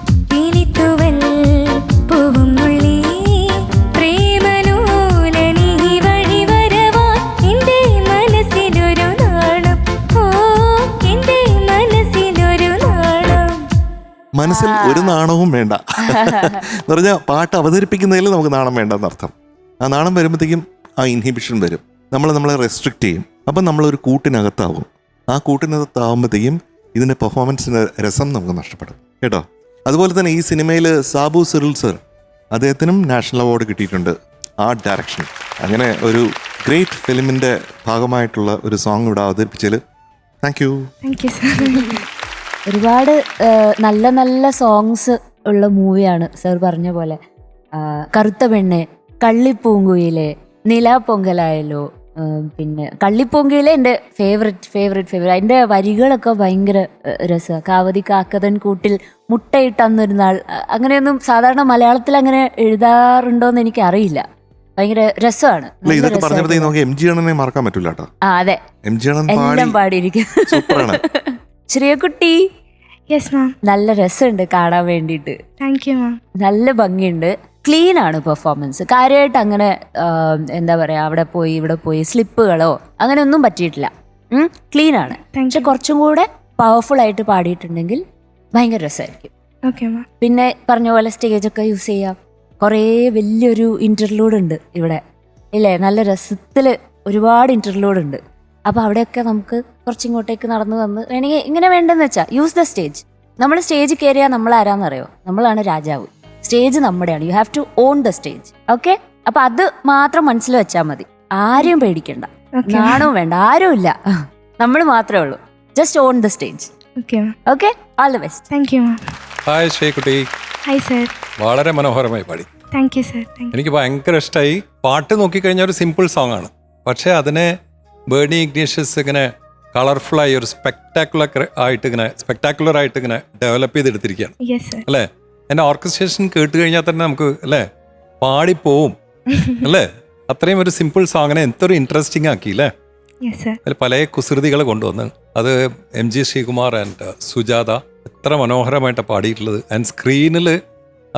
മനസ്സിൽ ഒരു നാണവും വേണ്ട എന്ന് പറഞ്ഞാൽ പാട്ട് അവതരിപ്പിക്കുന്നതിൽ നമുക്ക് നാണം വേണ്ടെന്ന് അർത്ഥം. ആ നാണം വരുമ്പോഴത്തേക്കും ആ ഇൻഹിബിഷൻ വരും. നമ്മളെ റെസ്ട്രിക്റ്റ് ചെയ്യും. അപ്പം നമ്മളൊരു കൂട്ടിനകത്താവും. ആ കൂട്ടിനകത്താവുമ്പോഴത്തേക്കും ഇതിൻ്റെ പെർഫോമൻസിൻ്റെ രസം നമുക്ക് നഷ്ടപ്പെടും കേട്ടോ. അതുപോലെ തന്നെ ഈ സിനിമയിൽ സാബു സിറിൽ സർ, അദ്ദേഹത്തിനും നാഷണൽ അവാർഡ് കിട്ടിയിട്ടുണ്ട് ആർട്ട് ഡയറക്ഷൻ. അങ്ങനെ ഒരു ഗ്രേറ്റ് ഫിലിമിൻ്റെ ഭാഗമായിട്ടുള്ള ഒരു സോങ് ഇവിടെ അവതരിപ്പിച്ചതിൽ താങ്ക് യു. ഒരുപാട് നല്ല നല്ല സോങ്സ് ഉള്ള മൂവിയാണ് സർ പറഞ്ഞ പോലെ. കറുത്ത പെണ്ണ്, കള്ളിപ്പൂങ്കുയിലെ, നിലാപ്പൊങ്കലായല്ലോ, പിന്നെ കള്ളിപ്പൊങ്കിയിലെ എൻ്റെ ഫേവറേറ്റ് അതിൻ്റെ വരികളൊക്കെ ഭയങ്കര രസമാണ്. കാവതി കാക്കതൻ കൂട്ടിൽ മുട്ടയിട്ടന്നൊരു നാൾ, അങ്ങനെയൊന്നും സാധാരണ മലയാളത്തിൽ അങ്ങനെ എഴുതാറുണ്ടോന്ന് എനിക്ക് അറിയില്ല. ഭയങ്കര രസമാണ്. മറക്കാൻ പറ്റില്ല. അതെ, എല്ലാം പാടിയിരിക്കുന്നു. ശ്രീയക്കുട്ടി, നല്ല രസമുണ്ട് കാണാൻ വേണ്ടിയിട്ട്. നല്ല ഭംഗിയുണ്ട്. ക്ലീൻ ആണ് പെർഫോമൻസ്. കാര്യമായിട്ട് അങ്ങനെ എന്താ പറയാ, അവിടെ പോയി ഇവിടെ പോയി സ്ലിപ്പുകളോ അങ്ങനെ ഒന്നും പറ്റിയിട്ടില്ല. ക്ലീൻ ആണ്. പക്ഷെ കുറച്ചും കൂടെ പവർഫുൾ ആയിട്ട് പാടിയിട്ടുണ്ടെങ്കിൽ ഭയങ്കര രസമായിരിക്കും. പിന്നെ പറഞ്ഞ പോലെ സ്റ്റേജൊക്കെ യൂസ് ചെയ്യാം. കുറേ വലിയൊരു ഇന്റർലൂഡ് ഉണ്ട് ഇവിടെ ഇല്ലേ, നല്ല രസത്തിൽ ഒരുപാട് ഇന്റർലൂഡ് ഉണ്ട്. അപ്പോൾ അവിടെയൊക്കെ നമുക്ക് കുറച്ചിങ്ങോട്ടേക്ക് നടന്നു വന്ന് വേണമെങ്കിൽ ഇങ്ങനെ വേണ്ടെന്ന് വെച്ചാൽ യൂസ് ദ സ്റ്റേജ്. നമ്മൾ സ്റ്റേജ് കയറിയാൽ നമ്മൾ ആരാന്നറിയോ? നമ്മളാണ് രാജാവ്. സ്റ്റേജ് നമ്മുടെയാണ്. You have to own the stage. Okay, അപ്പൊ അത് മാത്രം മനസ്സിൽ വെച്ചാൽ മതി. ആരെയും പേടിക്കണ്ട, നാണവും വേണ്ട, ആരും ഇല്ല, നമ്മൾ മാത്രമേ ഉള്ളൂ. Just on the stage. Okay, all the best. Thank U. Hi Sreekutty. Hi sir. വളരെ മനോഹരമായി പാടി. Thank you sir. എനിക്ക് ഭയങ്കര ഇഷ്ടമായി. പാട്ട് നോക്കിക്കഴിഞ്ഞാൽ ഒരു സിമ്പിൾ സോങ് ആണ്, പക്ഷെ അതിനെ ബേണി ഇഗ്നീഷ്യസ് ഇങ്ങനെ കളർഫുള്ളായി ഒരു സ്പെക്ടാക്കുലർ ആയിട്ട് ഇങ്ങനെ ഡെവലപ്പ് ചെയ്തെടുത്തിരിക്കുകയാണ് യെസ് സർ. അല്ലേ? എൻ്റെ ഓർക്കസ്ട്രേഷൻ കേട്ട് കഴിഞ്ഞാൽ തന്നെ നമുക്ക് അല്ലേ പാടിപ്പോവും അല്ലേ? അത്രയും ഒരു സിമ്പിൾ സോങ്ങിനെ എന്തൊരു ഇൻട്രസ്റ്റിംഗ് ആക്കി അല്ലേ? Yes sir. അതിൽ പല കുസൃതികൾ കൊണ്ടുവന്ന് അത് MG ശ്രീകുമാർ ആൻഡ് സുജാത എത്ര മനോഹരമായിട്ട് പാടിയിട്ടുള്ളത്. ആൻഡ് സ്ക്രീനിൽ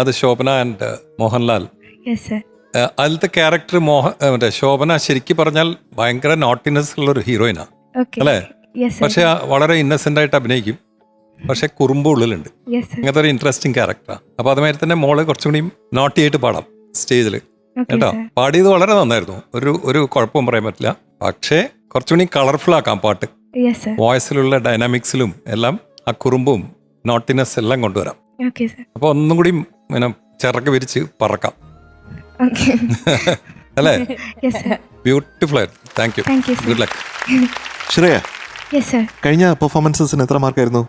അത് Shobhana and Mohanlal. Yes sir. അതിലത്തെ ക്യാരക്ടർ മറ്റേ ശോഭന ശരിക്കും പറഞ്ഞാൽ ഭയങ്കര നോട്ടിനെസ് ഉള്ളൊരു ഹീറോയിനാണ് ഓക്കെ. അല്ലേ? Yes sir. പക്ഷെ വളരെ ഇന്നസെന്റ് ആയിട്ട് അഭിനയിക്കും, പക്ഷെ കുറുമ്പ് ഉള്ളിലുണ്ട്. Yes sir. അങ്ങനത്തെ ഒരു ഇൻട്രസ്റ്റിംഗ് ക്യാരക്ടറാണ്. അപ്പൊ അതുമാതിരി തന്നെ മോള് കുറച്ചും കൂടി നോട്ടിയായിട്ട് പാടാം സ്റ്റേജിൽ ഓക്കെ കേട്ടോ. സർ. പാടിയത് വളരെ നന്നായിരുന്നു, ഒരു കുഴപ്പവും പറയാൻ പറ്റില്ല. പക്ഷേ കുറച്ചുകൂടി കളർഫുൾ ആക്കാം പാട്ട്. Yes sir. വോയിസിലുള്ള ഡൈനാമിക്സിലും എല്ലാം ആ കുറുമ്പും നോട്ടിനെസ് എല്ലാം കൊണ്ടുവരാം. Okay sir. അപ്പൊ ഒന്നും കൂടി ഇങ്ങനെ ചിറക്ക് വിരിച്ച് പറക്കാം ഓക്കെ. അല്ലേ? Yes sir. ബ്യൂട്ടിഫുൾ ആയിരുന്നു. Thank you. Thank you sir. Good luck. Shreya, yes sir. കഴിഞ്ഞ പെർഫോമൻസസിന് എത്ര മാർക്കായിരുന്നു?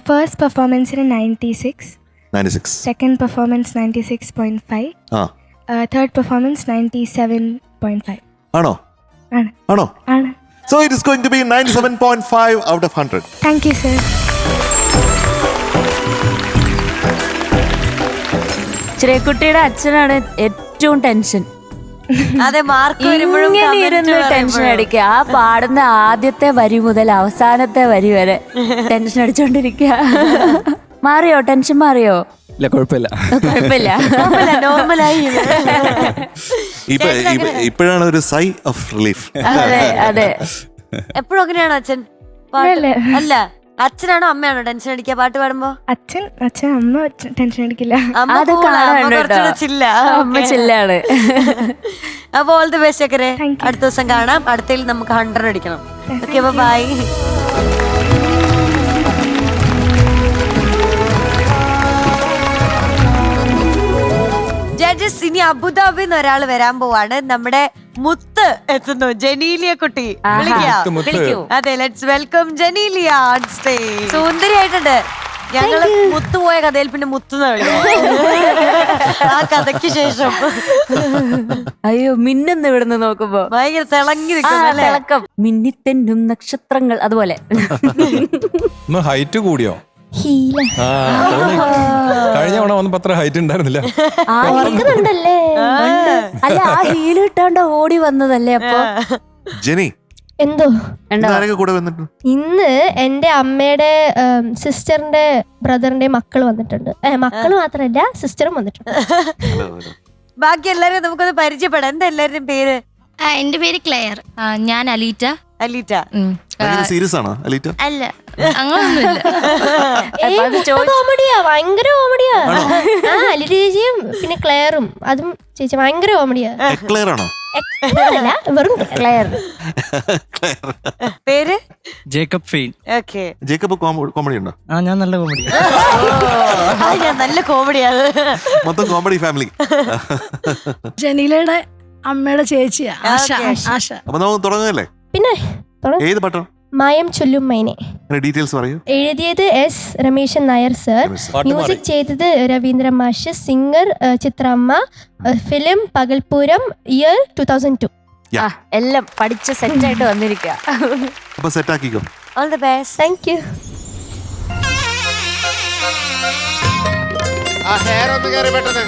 ഫസ്റ്റ് പെർഫോമൻസിന് 96, 96. സെക്കൻഡ് പെർഫോമൻസ് 96.5, ആ തേർഡ് പെർഫോമൻസ് 97.5. ആണോ? ആണ്. ആണോ? ആണ്. So it is going to be 97.5 out of 100. Thank you sir. ശ്രേയക്കുട്ടിയുടെ അച്ഛനാണ് ഏറ്റവും ടെൻഷൻ. അതെ, മാർക്ക് വരുമ്പോഴും ഇങ്ങനെ ഇരുന്ന് ടെൻഷൻ അടിക്കുക. ആ പാടുന്ന ആദ്യത്തെ വരി മുതൽ അവസാനത്തെ വരി വരെ ടെൻഷൻ അടിച്ചോണ്ടിരിക്കുക. മാറിയോ? ടെൻഷൻ മാറിയോ? ഇല്ല, കുഴപ്പമില്ല. കുഴപ്പമില്ല. നോർമലായി. ഇപ്പോഴാണ് ഒരു സൈ ഓഫ് റിലീഫ്. അതെ അതെ. എപ്പോഴും അങ്ങനെയാണോ അച്ഛൻ? അല്ല, അച്ഛനാണോ അമ്മയാണോ ടെൻഷൻ അടിക്കുക പാട്ട് പാടുമ്പോ? അച്ഛൻ അമ്മ ടെൻഷൻ അടിക്കില്ല. അമ്മ അത് cool ആ, കാണാൻ അമ്മ ഉണ്ട് കുറച്ചുകൂടെ കേട്ടോ. chill ആ. അമ്മ ചില്ലാണ്. അപ്പൊ ഓൾ ദി ബെസ്റ്റ് ഒക്കെ. Thank you. അടുത്ത ദിവസം കാണാം. അടുത്തതിൽ നമുക്ക് 100 അടിക്കണം. Okay, by. ജഡ്ജസ്, ഇനി അബുദാബിന്ന് ഒരാൾ വരാൻ പോവാണ്. നമ്മുടെ മുത്ത് എത്തുന്നു, ജനീലിയ കുട്ടി. വിളിക്കാം. മുത്ത്. വിളിക്കൂ. അതെ, let's welcome Genelia on stage. സുന്ദരിയായിട്ടുണ്ട്. ഞങ്ങള് മുത്ത് പോയ കഥയിൽ പിന്നെ മുത്ത് ആ കഥയ്ക്ക് ശേഷം അയ്യോ, മിന്നുന്ന് ഇവിടുന്ന് നോക്കുമ്പോ ഭയങ്കര തിളങ്ങി നിൽക്കുന്നു. തിളക്കം, മിന്നിത്തെന്നും നക്ഷത്രങ്ങൾ. അതുപോലെ ഒന്ന് ഹൈറ്റ് കൂടിയോ? ഹീല ആ, തോന്നി. കഴിഞ്ഞ തവണ വന്നപ്പോ അത്ര ഹൈറ്റ് ഉണ്ടായിരുന്നില്ല. ഓർക്കുന്നുണ്ടല്ലേ? അല്ല, ആ ഹീൽ ഇട്ടാണ്ട് ഓടി വന്നതല്ലേ? അപ്പൊ ജെനി, എന്തോ ആരൊക്കെ കൂടെ വന്നിട്ട്? ഇന്ന് എന്റെ അമ്മയുടെ സിസ്റ്ററിന്റെ ബ്രദറിന്റെ മക്കൾ വന്നിട്ടുണ്ട്. മക്കള് മാത്രല്ല, സിസ്റ്ററും വന്നിട്ടുണ്ട്. ബാക്കി എല്ലാരും നമുക്കൊന്ന് പരിചയപ്പെടാം. എന്താ എല്ലാവരുടെയും പേര്? എന്റെ പേര് ക്ലെയർ. ഞാൻ അലീറ്റ. അലീറ്റ. സീരിയസ് ആണോ അലീറ്റ? അല്ല, അങ്ങനൊന്നുമില്ല. കോമഡിയാ, ഭയങ്കര കോമഡിയാ. ആ, അലി ചേച്ചിയും പിന്നെ ക്ലെയറും, അതും ചേച്ചി ഭയങ്കര കോമഡിയാ. എക്ലെയർ ആണോ? അല്ല, വെറും ക്ലെയർ. പേര് ജേക്കബ് ഫെയിൻ. ഓക്കെ. ജേക്കബ് കോമഡി ഉണ്ടോ? ആ, ഞാൻ നല്ല കോമഡി. ഞാൻ നല്ല കോമഡിയാണ്. മൊത്തം കോമഡി ഫാമിലി. ജനീലയുടെ അമ്മയുടെ ചേച്ചിയാ ആശ. ആശ. അപ്പൊ നമുക്ക് തുടങ്ങല്ലേ? പിന്നെ ഏത് പാട്ടോ? മായം ചൊല്ലും മൈനെ. ഡീറ്റെയിൽസ് പറയൂ. എഴുതിയത് S. Ramesan Nair sir, music ചെയ്തത് രവീന്ദ്ര മാഷ്, സിംഗർ ചിത്രമ്മ, ഫിലിം പകൽപൂരം, ഇയർ 2002. എല്ലാം പഠിച്ച് സെറ്റായിട്ട് വന്നിരിക്കുക. അപ്പൊ സെറ്റ് ആക്കിക്കോ. All the best. Thank you. ആ ഹെയർ ഒന്ന് കേറി പെട്ടെന്ന്.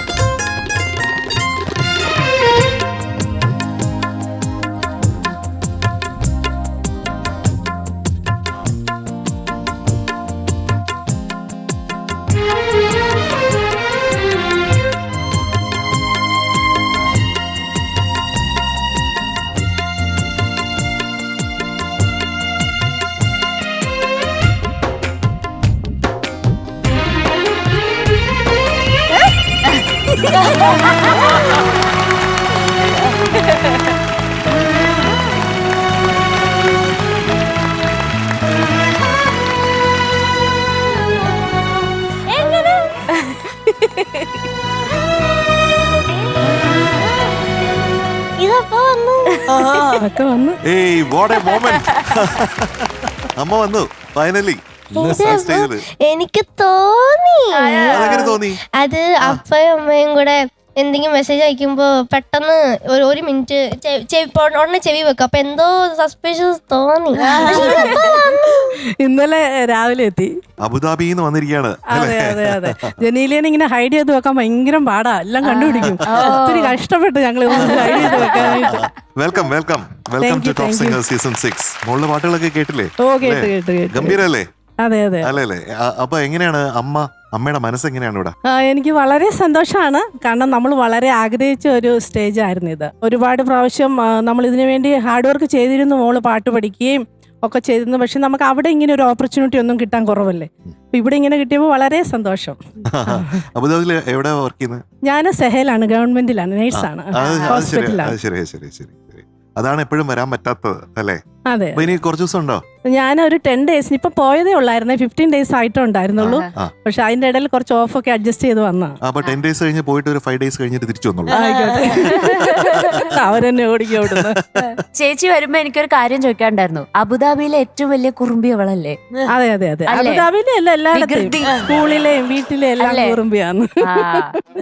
ഏയ്, വാട്ട് എ മൊമെന്റ്. അമ്മ വന്നു ഫൈനലി സ്റ്റേജില്. എനിക്ക് തോന്നി. അതെങ്ങനെ തോന്നി? അത് അപ്പയും അമ്മയും കൂടെ എന്തെങ്കിലും മെസ്സേജ് അയക്കുമ്പോ പെട്ടെന്ന് ഒരു മിനിറ്റ് ഉടനെ ചെവി വെക്കും. അപ്പൊ എന്തോ സസ്പീഷ്യസ് തോന്നി. ഇന്നലെ രാവിലെ എത്തി. അബുദാബിന്ന് വന്നിരിക്കുകയാണ്. അതെ അതെ അതെ. ജനീലിയനെ ഇങ്ങനെ ഹൈഡ് ചെയ്ത് വെക്കാൻ ഭയങ്കര പാടാ. എല്ലാം കണ്ടുപിടിക്കും. ഒത്തിരി കഷ്ടപ്പെട്ട് ഞങ്ങൾ ഹൈഡ് ചെയ്ത് വെക്കാനായിട്ട്. Welcome welcome welcome to top singer season 6. മോളുടെ പാട്ടുകളൊക്കെ കേട്ടില്ലേ? ഓ കേട്ട് കേട്ട് കേട്ട്. ഗംഭീരല്ലേ? അതെ അതെ അല്ലേ? അപ്പൊ എങ്ങനെയാണ് അമ്മയുടെ മനസ്സെങ്ങനെയാണ് ഇവിടെ? എനിക്ക് വളരെ സന്തോഷമാണ്. കാരണം നമ്മൾ വളരെ ആഗ്രഹിച്ച ഒരു സ്റ്റേജ് ആയിരുന്നു ഇത്. ഒരുപാട് പ്രാവശ്യം നമ്മൾ ഇതിനു വേണ്ടി ഹാർഡ് വർക്ക് ചെയ്തിരുന്നു. മോള് പാട്ട് പഠിക്കുകയും ഒക്കെ ചെയ്തിരുന്നു. പക്ഷെ നമുക്ക് അവിടെ ഇങ്ങനെ ഒരു ഓപ്പർച്യൂണിറ്റി ഒന്നും കിട്ടാൻ കുറവല്ലേ. അപ്പൊ ഇവിടെ ഇങ്ങനെ കിട്ടിയപ്പോൾ വളരെ സന്തോഷം. അബുദാബിയിൽ എവിടെ വർക്ക് ചെയ്യുന്നത്? ഞാൻ സെഹലാണ്, ഗവൺമെന്റിലാണ്, നേഴ്സാണ്, ഹോസ്പിറ്റലാണ്. ശരി ശരി ശരി. അതാണ് എപ്പോഴും വരാൻ പറ്റാത്തത് അല്ലേ? അതെ. ഇനി കുറച്ച് ദിവസം ഉണ്ടോ? ഞാനൊരു 10 days ഇപ്പൊ പോയതേ ഉള്ളായിരുന്നു. 15 days ആയിട്ടേ ഉണ്ടായിരുന്നുള്ളൂ. പക്ഷെ അതിന്റെ ഇടയിൽ കുറച്ച് ഓഫൊക്കെ അഡ്ജസ്റ്റ് ചെയ്ത് വന്നാ. അപ്പൊ 10 days കഴിഞ്ഞ് പോയിട്ട് ഒരു 5 days കഴിഞ്ഞിട്ട് തിരിച്ചു വന്നുള്ളൂ. അവരെന്നെ ഓടിക്കും അവിടുന്ന്. ചേച്ചി വരുമ്പോ എനിക്കൊരു കാര്യം ചോദിക്കാണ്ടായിരുന്നു. അബുദാബിയിലെ ഏറ്റവും വലിയ കുറുമ്പി അവളല്ലേ? അതെ അതെ അതെ. അബുദാബിയിലെ അല്ല, എല്ലായിടത്തും സ്കൂളിലെയും വീട്ടിലെയും എല്ലാം കുറുമ്പിയാണ്.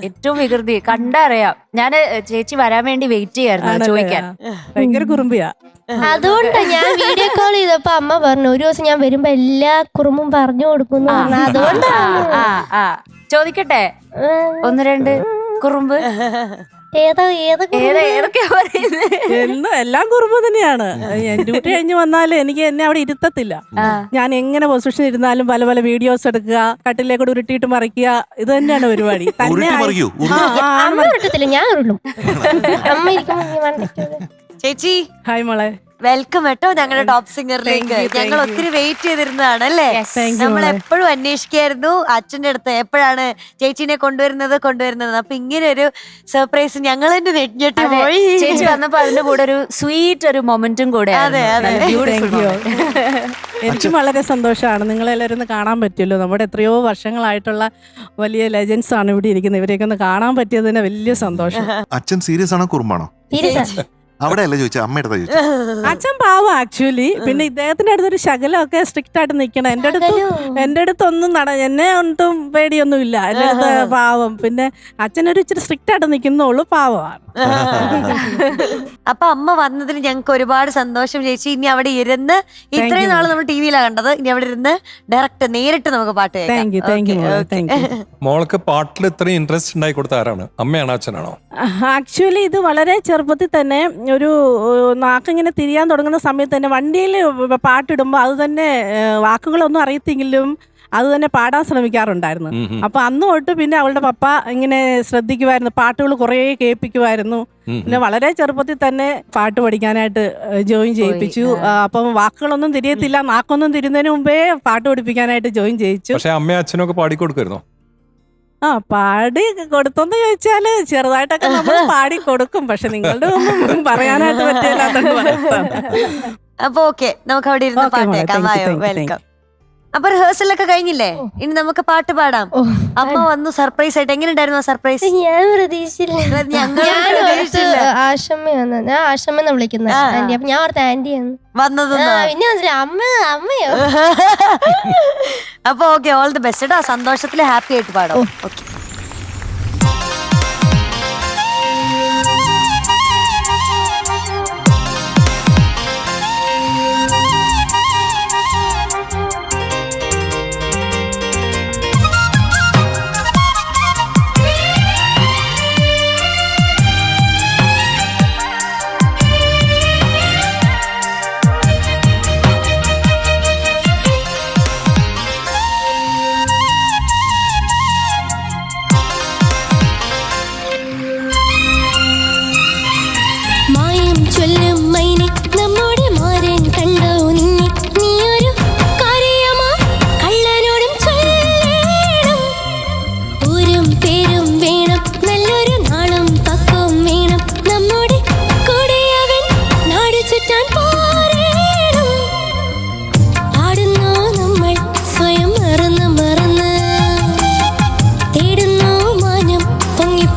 ഏറ്റവും വികൃതി കണ്ടറിയാം. ഞാന് ചേച്ചി വരാൻ വേണ്ടി വെയിറ്റ് ചെയ്യായിരുന്നു ചോദിക്കാൻ. ഭയങ്കര കുറുമ്പിയാ. അതുകൊണ്ട് ഞാൻ വീഡിയോ കോൾ ചെയ്തപ്പോ അമ്മ പറഞ്ഞു ഒരു ദിവസം ഞാൻ വരുമ്പോ എല്ലാ കുറുമ്പും പറഞ്ഞു കൊടുക്കുന്നു. അതുകൊണ്ടാണ്. ചോദിക്കട്ടെ 1-2 കുറുമ്പ് ഏതൊക്കെയാ പറയുന്നത്? എല്ലാം കുറുമ്പ് തന്നെയാണ്. ഡ്യൂട്ടി കഴിഞ്ഞ് വന്നാലും എന്നെ അവിടെ ഇരുത്തത്തില്ല. ഞാൻ എങ്ങനെ പൊസിഷൻ ഇരുന്നാലും പല പല വീഡിയോസ് എടുക്കുക, കട്ടിലേക്കൂടെ ഉരുട്ടിയിട്ട് മറിക്കുക, ഇത് തന്നെയാണ് പരിപാടി. അമ്മ ഉരുട്ടത്തില്ല, ഞാൻ ഉരുളും. അമ്മ ഇരിക്കുമ്പോ ചേച്ചി ഹായ് മോളെ, വെൽക്കം കേട്ടോ ഞങ്ങളുടെ ടോപ്പ് സിംഗറിലേക്ക്. ഞങ്ങൾ ഒത്തിരി വെയിറ്റ് ചെയ്തിരുന്നതാണ് അല്ലേ? നമ്മൾ എപ്പോഴും അന്വേഷിക്കായിരുന്നു അച്ഛന്റെ അടുത്ത് എപ്പോഴാണ് ചേച്ചിനെ കൊണ്ടുവരുന്നത്. അപ്പൊ ഇങ്ങനെ ഒരു സർപ്രൈസ് ഞങ്ങൾ തന്നെ നെഞ്ഞെട്ടി പോയി. ചേച്ചി വന്നപ്പോ അതിന്റെ കൂടെ ഒരു സ്വീറ്റ് ഒരു മൊമെന്റും കൂടെ. അതെ അതെ. എനിക്കും വളരെ സന്തോഷമാണ്. നിങ്ങളെല്ലാവരും ഒന്ന് കാണാൻ പറ്റുമല്ലോ. നമ്മുടെ എത്രയോ വർഷങ്ങളായിട്ടുള്ള വലിയ ലെജൻസ് ആണ് ഇവിടെ ഇരിക്കുന്നത്. ഇവരെയൊക്കെ ഒന്ന് കാണാൻ പറ്റിയത് തന്നെ വലിയ സന്തോഷം. അച്ഛൻ സീരിയസ് ആണോ കുറുമ്പാണോ? അവിടെ അല്ല ചോദിച്ചാ, അമ്മയുടെ ചോദിച്ചു. അച്ഛൻ പാവം ആക്ച്വലി. പിന്നെ ഇദ്ദേഹത്തിന്റെ അടുത്തൊരു ശകലമൊക്കെ സ്ട്രിക്റ്റ് ആയിട്ട് നിൽക്കണം. എന്റെ അടുത്തൊന്നും എന്നെ ഒന്നും പേടിയൊന്നും ഇല്ല. എന്റെ അടുത്ത് പാവം. പിന്നെ അച്ഛനൊരു ഇച്ചിരി സ്ട്രിക്റ്റ് ആയിട്ട് നിൽക്കുന്നുള്ളൂ, പാവമാണ്. അപ്പൊ അമ്മ വന്നതിൽ ഞങ്ങൾക്ക് ഒരുപാട് സന്തോഷം ചേച്ചി. ഇനി അവിടെ ഇരുന്ന് ഇത്രയും നാള് നമ്മൾ ടിവിയിലാണ് കണ്ടത്, ഇനി അവിടെ ഇരുന്ന് നേരിട്ട് നമുക്ക് പാട്ട് കേൾക്കാം. മോൾക്ക് പാട്ടിൽ ഇത്രയും ഇൻട്രസ്റ്റ് ഉണ്ടായി കൊടുത്ത ആരാണ്? അമ്മയാണോ അച്ഛനാണോ? ആക്ച്വലി ഇത് വളരെ ചെറുപ്പത്തിൽ തന്നെ ഒരു നാക്കിങ്ങനെ തിരിയാൻ തുടങ്ങുന്ന സമയത്ത് തന്നെ വണ്ടിയിൽ പാട്ടിടുമ്പോൾ അത് തന്നെ വാക്കുകളൊന്നും അറിയത്തെങ്കിലും അത് തന്നെ പാടാൻ ശ്രമിക്കാറുണ്ടായിരുന്നു. അപ്പൊ അന്ന് തൊട്ട് പിന്നെ അവളുടെ പപ്പ ഇങ്ങനെ ശ്രദ്ധിക്കുമായിരുന്നു, പാട്ടുകൾ കുറേ കേൾപ്പിക്കുമായിരുന്നു. പിന്നെ വളരെ ചെറുപ്പത്തിൽ തന്നെ പാട്ട് പഠിക്കാനായിട്ട് ജോയിൻ ചെയ്യിപ്പിച്ചു. അപ്പം വാക്കുകളൊന്നും തിരിയത്തില്ല, നാക്കൊന്നും തിരിയുന്നതിന് മുമ്പേ പാട്ട് പഠിപ്പിക്കാനായിട്ട് ജോയിൻ ചെയ്യിച്ചു. പക്ഷെ അമ്മയും അച്ഛനൊക്കെ പാടിക്കൊടുക്കുമായിരുന്നോ? പാടി കൊടുത്തെന്ന് ചോദിച്ചാല് ചെറുതായിട്ടൊക്കെ നമ്മൾ പാടി കൊടുക്കും. പക്ഷെ നിങ്ങളുടെ ഒന്നും പറയാനായിട്ട് പറ്റില്ല. അപ്പൊ ഓക്കെ, നമുക്ക് അവിടെ ഇരുന്ന് പാട്ട് കേൾക്കാം. വെൽക്കം. അപ്പൊ റിഹേഴ്സലൊക്കെ കഴിഞ്ഞില്ലേ? ഇനി നമുക്ക് പാട്ട് പാടാം. അമ്മ വന്നു സർപ്രൈസ് ആയിട്ട്. എങ്ങനെ ഉണ്ടായിരുന്നു ആ സർപ്രൈസ്? ഞാൻ പ്രതീക്ഷിച്ചില്ല. ആശമ്മയാണ്, ഞാൻ ആശമ്മന്ന് വിളിക്കുന്നത് ആന്റി. അപ്പൊ ഞാൻ ഓർത്ത ആന്റിയാണ് വന്നത്. പിന്നെ മനസ്സിലായി അമ്മയോ. അപ്പൊ ഓക്കെ, ഓൾ ദി ബെസ്റ്റ് കേട്ടോ. സന്തോഷത്തില് ഹാപ്പി ആയിട്ട് പാടാം. ഓക്കെ.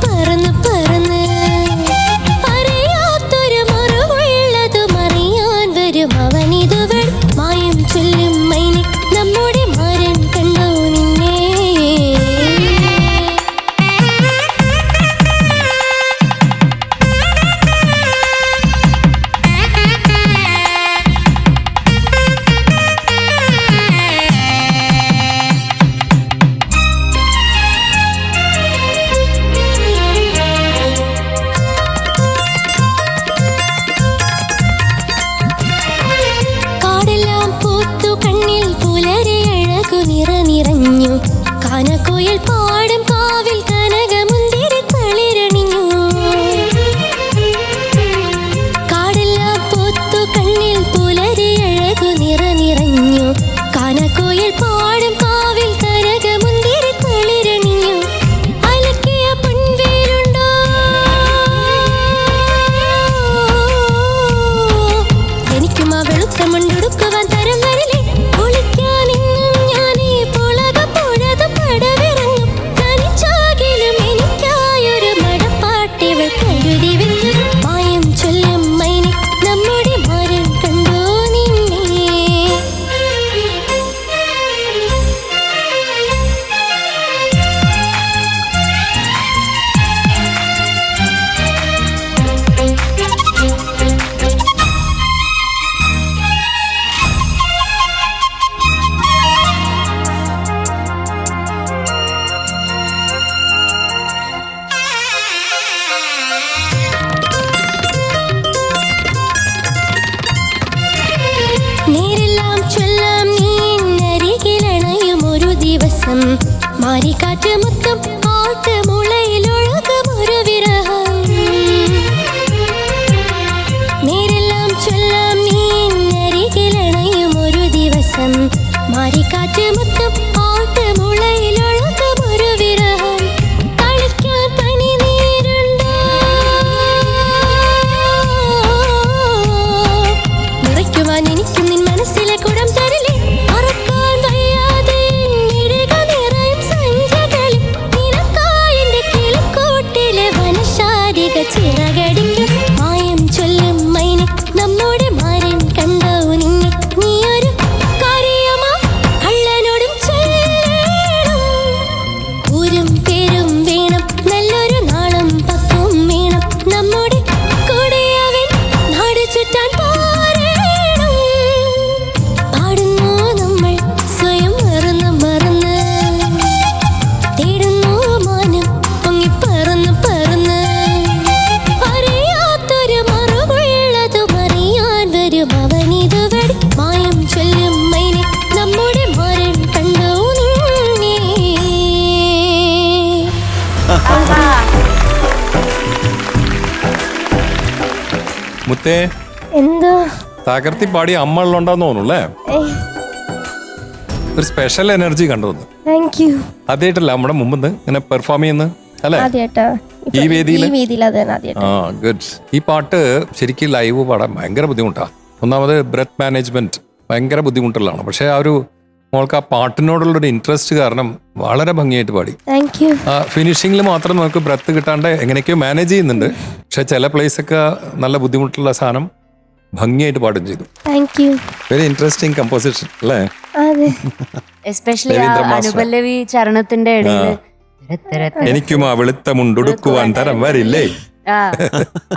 പറന്ന് പറന്ന് അറിയാത്തൊരു മറുപടി മാരിക്കാറ്റ് മുത്തം പാട്ട് മുളയിലൊഴുകും ഒരു വിരഹം നേരെല്ലാം ചൊല്ലാം നീ അരികിലണയും ഒരു ദിവസം മാരിക്കാറ്റ് മുത്തം പാട്ട് മുളയിലൊഴുകും ഒരു വിരഹം കളിക്കാൻ പനി നീരുണ്ടോ നിറയ്ക്കുവാൻ എനിക്കും നിൻ മനസ്സിലെ കുടം തരില്ലേ മറക്കാൻ വയ്യാതെ ഇടുക നിറയും സന്ധ്യകളിൽ നിനക്കായെന്റെ കിളിക്കൂട്ടിലെ വനശാരിക ചിറകടിക്കും മായം ചൊല്ലും മൈനെ നമ്മുടെ മാരൻ കണ്ടോ നിന്നെ നീയൊരു കാര്യമാ കള്ളനോടും ചൊല്ലേണം ഊരും പേരും വേണം നല്ലൊരു നാളും പക്കും വേണം നമ്മുടെ കൂടെ അവൻ നാട് ചുറ്റാൻ പോരേണം പാടുന്നു നമ്മൾ സ്വയം മറന്ന് മറന്ന് തേടുന്നു മാനം പൊങ്ങിപ്പറന്ന് പറന്ന് അറിയാത്തൊരു മറുകുള്ളതും അറിയാൻ വരും അവനിതുവഴി മായം ചൊല്ലും മൈനെ നമ്മുടെ മാരൻ കണ്ടോ നിന്നെ മുത്തേ എന്തോ തകർത്തി പാടി അമ്മ ഉള്ളോണ്ടാന്ന് തോന്നുന്നു അല്ലേ? ഒരു സ്പെഷ്യൽ എനർജി കണ്ടുവന്നു. താങ്ക് യു ആദ്യമായിട്ടല്ല നമ്മുടെ മുമ്പ് ഇങ്ങനെ പെർഫോം ചെയ്യുന്ന അല്ലേ? ആദ്യമായിട്ടാ ഈ വേദിയില്? ഈ വേദിയിൽ അതാണ് ആദ്യമായിട്ട്. ആ ഗുഡ്. ഈ പാട്ട് ശരിക്കും ലൈവ് പാടാൻ ഭയങ്കര ബുദ്ധിമുട്ടാ. ഒന്നാമത് ബ്രെത്ത് മാനേജ്മെന്റ് ഭയങ്കര ബുദ്ധിമുട്ടുള്ളതാണ്. പക്ഷെ ആ ഒരു മോൾക്ക് ആ പാട്ടിനോടുള്ളൊരു ഇൻട്രസ്റ്റ് കാരണം വളരെ ഭംഗിയായിട്ട് പാടി. Thank you. ഫിനിഷിങ്ങിൽ മാത്രം നമുക്ക് ബ്രെത്ത് കിട്ടാണ്ട് എങ്ങനെയൊക്കെയോ മാനേജ് ചെയ്യുന്നുണ്ട്. പക്ഷെ ചില പ്ലേസൊക്കെ നല്ല ബുദ്ധിമുട്ടുള്ള സാധനം ഭംഗിയായിട്ട് പാടും ചെയ്തു. Thank you. Very interesting composition അല്ലേ? അതെ എസ്പെഷ്യലി രവീന്ദ്ര മാസ്റ്റർ. അനുപല്ലവി ചരണത്തിന്റെ ഇടയിൽ എനിക്കും ആ വെളുത്ത മുണ്ടുടുക്കുവാൻ തരം വരില്ലേ?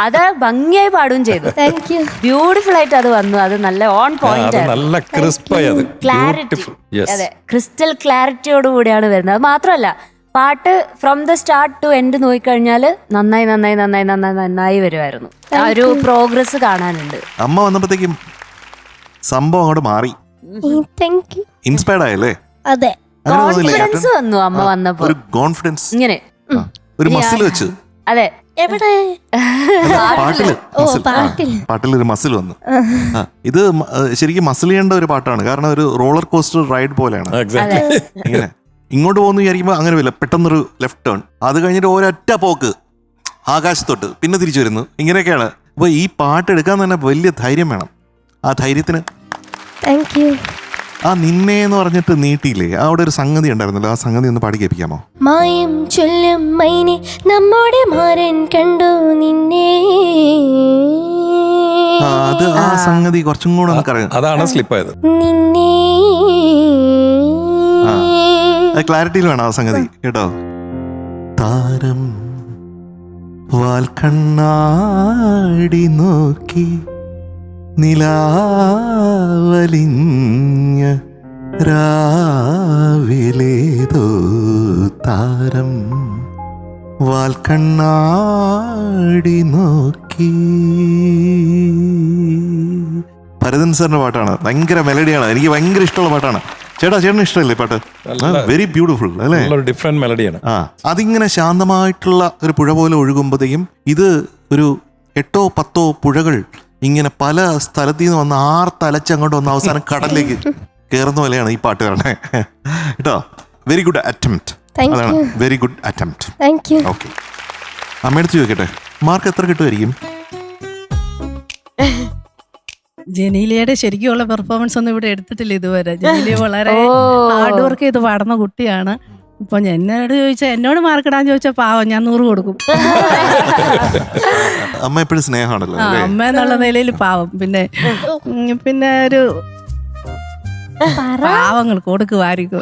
അത് ഭംഗിയായി പാടുകയും ചെയ്തു. Thank you. ബ്യൂട്ടിഫുൾ ആയിട്ട് അത് വന്നു. അത് നല്ല ഓൺ അത് പോയിന്റ്, നല്ല ക്രിസ്പായി അത് ക്ലാരിറ്റി. ബ്യൂട്ടിഫുൾ. യെസ്. അതെ, ക്രിസ്റ്റൽ ക്ലാരിറ്റിയോട് കൂടിയാണ് വരുന്നത്. അത് മാത്രമല്ല പാട്ട് from the start to end നോക്കിക്കഴിഞ്ഞാൽ നന്നായി നന്നായി നന്നായി നന്നായി നന്നായി വരുമായിരുന്നു. ആ ഒരു പ്രോഗ്രസ് കാണാനുണ്ട്. അമ്മ വന്നപ്പോഴത്തേക്കും സംഭവം അങ്ങോട്ട് മാറി. Thank you. ഇൻസ്പയർഡ് ആയല്ലേ? അതെ അങ്ങനെ തോന്നില്ലേ കോൺഫിഡൻസ് ക്യാപ്റ്റൻ? വന്നു അമ്മ വന്നപ്പോ. ഒരു കോൺഫിഡൻസ്, ഇങ്ങനെ ഒരു മസിൽ വെച്ച്. അതെ, എവിടെ? പാട്ടില് ഓ muscle. പാട്ടിൽ. പാട്ടിലൊരു മസിൽ വന്നു. ഇത് ശരിക്കും മസിൽ ചെയ്യേണ്ട ഒരു പാട്ടാണ്. കാരണം ഒരു റോളർ കോസ്റ്റർ റൈഡ് പോലെയാണ്. എക്സാക്ട്ലി. ഇങ്ങനെ ഇങ്ങോട്ട് പോകുന്നു വിചാരിക്കുമ്പോൾ അങ്ങനെ വരില്ല, പെട്ടെന്നൊരു ലെഫ്റ്റ് ടേൺ, അത് കഴിഞ്ഞിട്ട് ഒരൊറ്റ പോക്ക് ആകാശത്തോട്ട്, പിന്നെ തിരിച്ചു വരുന്നു. ഇങ്ങനെയൊക്കെയാണ്. അപ്പോൾ ഈ പാട്ട് എടുക്കാൻ തന്നെ വലിയ ധൈര്യം വേണം. ആ ധൈര്യത്തിന് താങ്ക് യു. ആ നിന്നെ എന്ന് പറഞ്ഞിട്ട് നീട്ടിയില്ലേ, അവിടെ ഒരു സംഗതി ഉണ്ടായിരുന്നല്ലോ, ആ സംഗതി ഒന്ന് പാടി കേൾപ്പിക്കാമോ? മായം ചൊല്ലും മൈനെ നമ്മുടെ മാരൻ കണ്ടോ നിന്നെ. അത് ആ സംഗതി കുറച്ചും കൂടെ നമുക്കറിയാം. അതാണ് സ്ലിപ്പായത്. നിന്നെ അത് ക്ലാരിറ്റിയിൽ വേണം ആ സംഗതി കേട്ടോ. താരം വാൽക്കണ്ണാടി നോക്കി നിലാവലിഞ്ഞ രാവിലേതോ താരം വാൽക്കണ്ണാടി നോക്കി. ഭരതൻ സാറിന്റെ പാട്ടാണ്. ഭയങ്കര മെലഡിയാണ്. എനിക്ക് ഭയങ്കര ഇഷ്ടമുള്ള പാട്ടാണ്. ചേട്ടന് ഇഷ്ടമല്ലേ പാട്ട്? വെരി ബ്യൂട്ടിഫുൾ അല്ലേ? ഡിഫറെന്റ് മെലഡിയാണ്. അതിങ്ങനെ ശാന്തമായിട്ടുള്ള ഒരു പുഴ പോലെ ഒഴുകുമ്പോഴത്തേക്കും ഇത് ഒരു 8-10 പുഴകൾ ഇങ്ങനെ പല സ്ഥലത്തു നിന്ന് വന്ന് ആർത്തലച്ചങ്ങോട്ട് വന്ന് അവസാനം കടലിലേക്ക് കയറുന്ന പോലെയാണ് ഈ പാട്ട് കാണേ കേട്ടോ. Very good attempt. അതാണ് very good attempt. Thank you. Okay, അമ്മയെടുത്ത് ചോദിക്കട്ടെ, മാർക്ക് എത്ര കിട്ടുമായിരിക്കും? ജനീലയുടെ ശരിക്കുള്ള പെർഫോമൻസ് ഒന്നും ഇവിടെ എടുത്തിട്ടില്ല ഇതുവരെ. ജനീല വളരെ ഹാർഡ് വർക്ക് ചെയ്ത് പാടുന്ന കുട്ടിയാണ്. ഇപ്പൊ എന്നോട് മാർക്കിടാൻ ചോദിച്ചാൽ പാവം ഞാൻ 100 കൊടുക്കും. അമ്മ എപ്പോഴും സ്നേഹമാണല്ലോ. അമ്മ എന്നുള്ള നിലയിൽ പാവം. പിന്നെ ഒരു പാവങ്ങൾ കൊടുക്ക് വാരിക്കോ.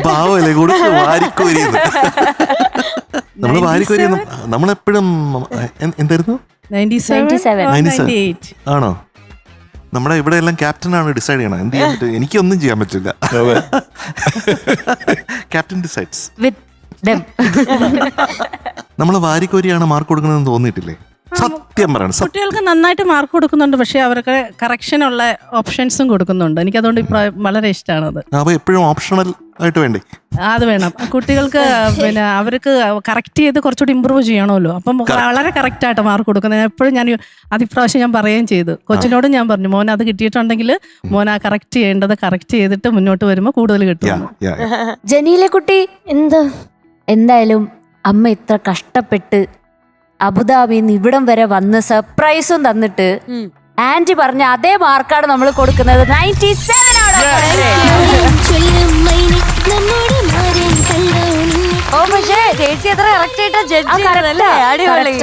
പാവല്ലേ കൊടുക്ക് വാരിക്കോരിയെന്ന്. നമ്മള് വാരിക്കോരിയെന്ന് നമ്മളെപ്പോഴും എന്തായിരുന്നു? 97. ആണോ? നമ്മുടെ ഇവിടെ എല്ലാം ക്യാപ്റ്റനാണ് ഡിസൈഡ് ചെയ്യണം. എന്ത് ചെയ്യാൻ പറ്റും? എനിക്കൊന്നും ചെയ്യാൻ പറ്റില്ല. Captain decides. നമ്മൾ വാരിക്കോരിയാണ് മാർക്ക് കൊടുക്കണമെന്ന് തോന്നിയിട്ടില്ലേ? സത്യം പറയണം. കുട്ടികൾക്ക് നന്നായിട്ട് മാർക്ക് കൊടുക്കുന്നുണ്ട്, പക്ഷെ അവർക്ക് കറക്ഷനുള്ള ഓപ്ഷൻസും കൊടുക്കുന്നുണ്ട്. എനിക്കതുകൊണ്ട് വളരെ ഇഷ്ടമാണത്. അപ്പൊ എപ്പോഴും ഓപ്ഷണൽ ആയിട്ട് വേണ്ടേ? അത് വേണം. കുട്ടികൾക്ക് പിന്നെ അവർക്ക് കറക്റ്റ് ചെയ്ത് കുറച്ചുകൂടി ഇമ്പ്രൂവ് ചെയ്യണമല്ലോ. അപ്പം വളരെ കറക്റ്റായിട്ട് മാർക്ക് കൊടുക്കുന്നത് എപ്പോഴും ഞാൻ അതിപ്രാവശ്യം ഞാൻ പറയുകയും ചെയ്തു. കൊച്ചിനോടും ഞാൻ പറഞ്ഞു, മോൻ അത് കിട്ടിയിട്ടുണ്ടെങ്കിൽ മോൻ ആ കറക്റ്റ് ചെയ്യേണ്ടത് കറക്റ്റ് ചെയ്തിട്ട് മുന്നോട്ട് വരുമ്പോൾ കൂടുതൽ കിട്ടും. ജനീലെ കുട്ടി, എന്തായാലും അമ്മ ഇത്ര കഷ്ടപ്പെട്ട് അബുദാബിയിൽ നിന്ന് ഇവിടം വരെ വന്ന് സർപ്രൈസും തന്നിട്ട് ആന്റി പറഞ്ഞ അതേ മാർക്കാണ് നമ്മൾ കൊടുക്കുന്നത്. 97 ഓ, പക്ഷേ ചേച്ചി എത്ര കറക്റ്റ് ആയിട്ടാ ജഡ്ജ് ചെയ്തല്ലേ? അടിപൊളി.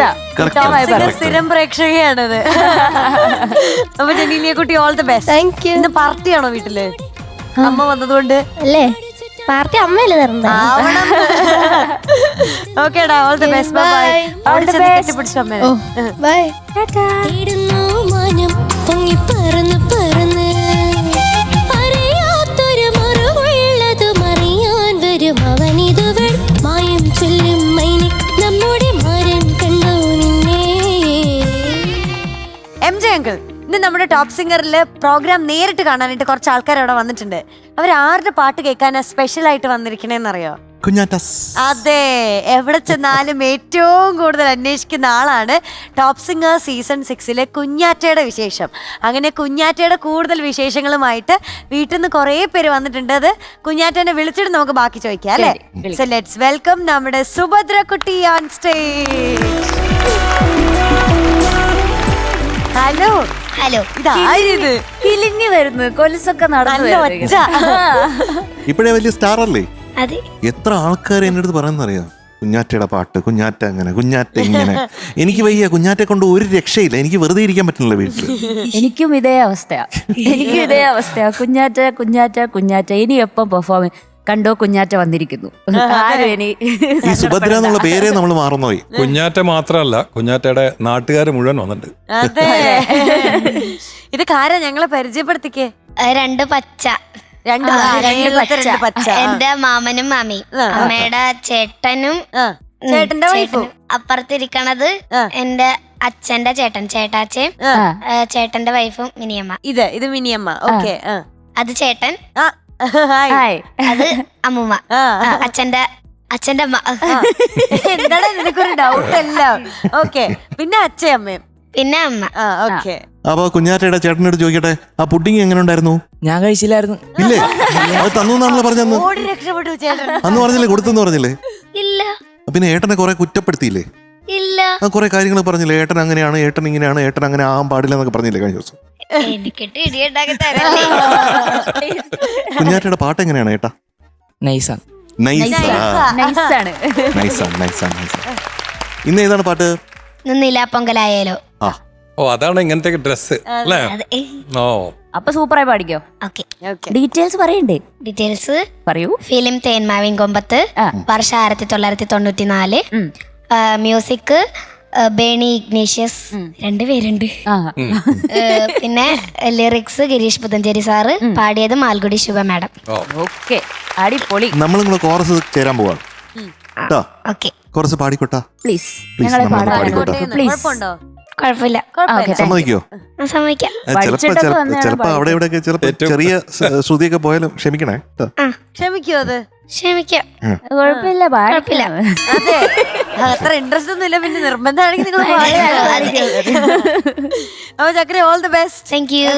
സ്ഥിരം പ്രേക്ഷകയാണത്. അപ്പൊ ജനീലിയെ കുട്ടി all the best. Thank U. ഇന്ന് പാർട്ടിയാണോ വീട്ടില്? അമ്മ വന്നതുകൊണ്ട് അല്ലേ? പാർട്ടി അമ്മയല്ലേ തരണ്ടേ? ഓക്കേടാ, all the best. Bye bye. കെട്ടിപ്പിടിച്ചു അമ്മ. ബൈ. MJ അങ്കിൾ, ഇന്ന് നമ്മുടെ ടോപ്പ് സിംഗറിൽ പ്രോഗ്രാം നേരിട്ട് കാണാനായിട്ട് കുറച്ച് ആൾക്കാർ അവിടെ വന്നിട്ടുണ്ട്. അവർ ആരുടെ പാട്ട് കേൾക്കാനാ സ്പെഷ്യൽ ആയിട്ട് വന്നിരിക്കണേന്നറിയോ? കുഞ്ഞാറ്റസ്. അതെ, എവിടെ ചെന്നാലും ഏറ്റവും കൂടുതൽ അന്വേഷിക്കുന്ന ആളാണ് ടോപ്പ് സിംഗർ സീസൺ 6 കുഞ്ഞാറ്റയുടെ വിശേഷം. അങ്ങനെ കുഞ്ഞാറ്റയുടെ കൂടുതൽ വിശേഷങ്ങളുമായിട്ട് വീട്ടിൽ നിന്ന് കുറേ പേര് വന്നിട്ടുണ്ട്. അത് കുഞ്ഞാറ്റനെ വിളിച്ചിട്ട് നമുക്ക് ബാക്കി ചോദിക്കാം അല്ലേ? സോ ലെറ്റ്സ് വെൽക്കം നമ്മുടെ സുഭദ്ര കുട്ടി ഓൺ സ്റ്റേജ്. ഹലോ. ഹലോ. ഇതായത് കിലിഞ്ഞു വരുന്നു, കൊലുസൊക്കെ നടന്നു. ഇപ്പഴേ വലിയ സ്റ്റാർ അല്ലേ? അതെ. എത്ര ആൾക്കാർ എന്റെ അടുത്ത് പറയുന്നറിയാം, കുഞ്ഞാറ്റയുടെ പാട്ട്, കുഞ്ഞാറ്റ അങ്ങനെ, കുഞ്ഞാറ്റ ഇങ്ങനെ. എനിക്ക് വയ്യ, കുഞ്ഞാറ്റെ കൊണ്ട് ഒരു രക്ഷയില്ല. എനിക്ക് വെറുതെ ഇരിക്കാൻ പറ്റുന്നില്ല വീട്ടിൽ. എനിക്കും ഇതേ അവസ്ഥയാ. കുഞ്ഞാറ്റ കുഞ്ഞാറ്റ കുഞ്ഞാറ്റ. ഇനി എപ്പം പെർഫോം കണ്ടോ കുഞ്ഞാറ്റ വന്നിരിക്കുന്നു. ഈ സുഭദ്ര എന്നുള്ള പേരെ നമ്മൾ മറന്നുപോയി. കുഞ്ഞാറ്റ മാത്രമല്ല, കുഞ്ഞാറ്റയുടെ നാട്ടുകാർ മുഴുവൻ വന്നിട്ടുണ്ട്. അതെ. ഇത് കാരാ ഞങ്ങളെ പരിചയപ്പെടുത്തിക്കേ. 2 പച്ച. രണ്ട് പച്ച. എന്റെ മാമനും മാമിയും, അമ്മയുടെ ചേട്ടനും ചേട്ടന്റെ വൈഫും. അപ്പുറത്തിരിക്കണത് എന്റെ അച്ഛന്റെ ചേട്ടൻ, ചേട്ടാച്ചയും ചേട്ടന്റെ വൈഫും മിനിയമ്മ. ഇത് മിനിയമ്മ. ഓക്കെ. അത് ചേട്ടൻ, ഹായ്. അത് അമ്മൂമ്മ, അച്ഛന്റെ അമ്മ. എന്താണ് നിനക്കൊരു ഡൗട്ട് അല്ല? ഓക്കെ. പിന്നെ അച്ഛയമ്മയും പിന്നെ അമ്മ. ഓക്കെ. അപ്പൊ കുഞ്ഞാറ്റയുടെ ചേട്ടനോട് ചോദിക്കട്ടെ, ആ പുഡിങ് എങ്ങനെ ഉണ്ടായിരുന്നു? ഞാൻ കഴിച്ചില്ലായിരുന്നു. ഇല്ലേ? അത് തന്നു എന്നാണല്ലോ പറഞ്ഞന്ന്. ഓടി രക്ഷപ്പെട്ടു ചേട്ടൻ. അന്ന് പറഞ്ഞില്ലേ, കൊടുത്തെന്ന് പറഞ്ഞില്ലേ? ഇല്ല. പിന്നെ ഏട്ടനെ കുറെ കുറ്റപ്പെടുത്തിയില്ലേ? ഇല്ല. ആ കുറെ കാര്യങ്ങൾ പറഞ്ഞില്ലേ, ഏട്ടൻ അങ്ങനെയാണ്, ഏട്ടൻ ഇങ്ങനെയാണ്, ഏട്ടൻ അങ്ങനെ ആകാൻ പാടില്ല എന്നൊക്കെ പറഞ്ഞില്ലേ കഴിഞ്ഞ ദിവസം? എനിക്കിട്ട് ഇടിയുണ്ടാക്കി തരല്ലേ. കുഞ്ഞാറ്റയുടെ പാട്ട് എങ്ങനെയാണ് ഏട്ടാ? നൈസാണ്. ഇന്ന് ഏതാണ് പാട്ട്? നിലാപ്പൊങ്കലായാലോ. ഓ, അതാണ് ഇങ്ങനത്തെ ഡ്രസ് അല്ലേ? ഓ, അപ്പൊ സൂപ്പറായി പാടിക്കോ. ഓക്കെ. ഡീറ്റെയിൽസ് പറയണ്ടേ? ഡീറ്റെയിൽസ് പറയൂ. ഫിലിം തേന്മാവിൻ കൊമ്പത്ത്, വർഷം 1994. മ്യൂസിക് ബേണി ഇഗ്നീഷ്യസ്, 2 പേരുണ്ട്. പിന്നെ ലിറിക്സ് ഗിരീഷ് പുത്തഞ്ചേരി സാറ്, പാടിയത് മാൽഗുഡി ശുഭ മാഡം. ഓക്കെ, അടിപൊളി. നമ്മൾ കോറസ് ചേരാൻ പോവാണ്. ഓക്കെ, കുറച്ച് പാടിക്കോട്ടാ പ്ലീസ്. ഞങ്ങളെ പ്ലീസ്. കുഴപ്പമില്ല. സമ്മതിക്കോ? സമ്മതിക്കാം. ചിലപ്പോ അവിടെ ഇവിടെ ചിലപ്പോ ചെറിയ ശ്രുതിയൊക്കെ പോയാലും ക്ഷമിക്കണേ. ക്ഷമിക്കോ? അത് ക്ഷമിക്കാം. കുഴപ്പമില്ല. അതെ, അത്ര ഇൻട്രസ്റ്റ് ഒന്നും ഇല്ല. പിന്നെ നിർബന്ധമാണെങ്കിൽ നിങ്ങൾ അപ്പൊ ചക്ര all the best. Thank you.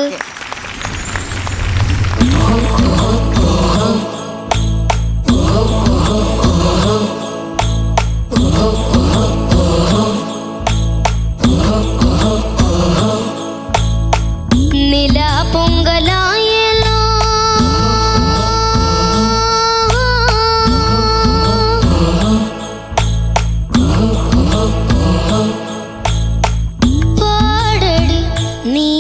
നിലാപ്പൊങ്കലായല്ലോ പാടടി നീ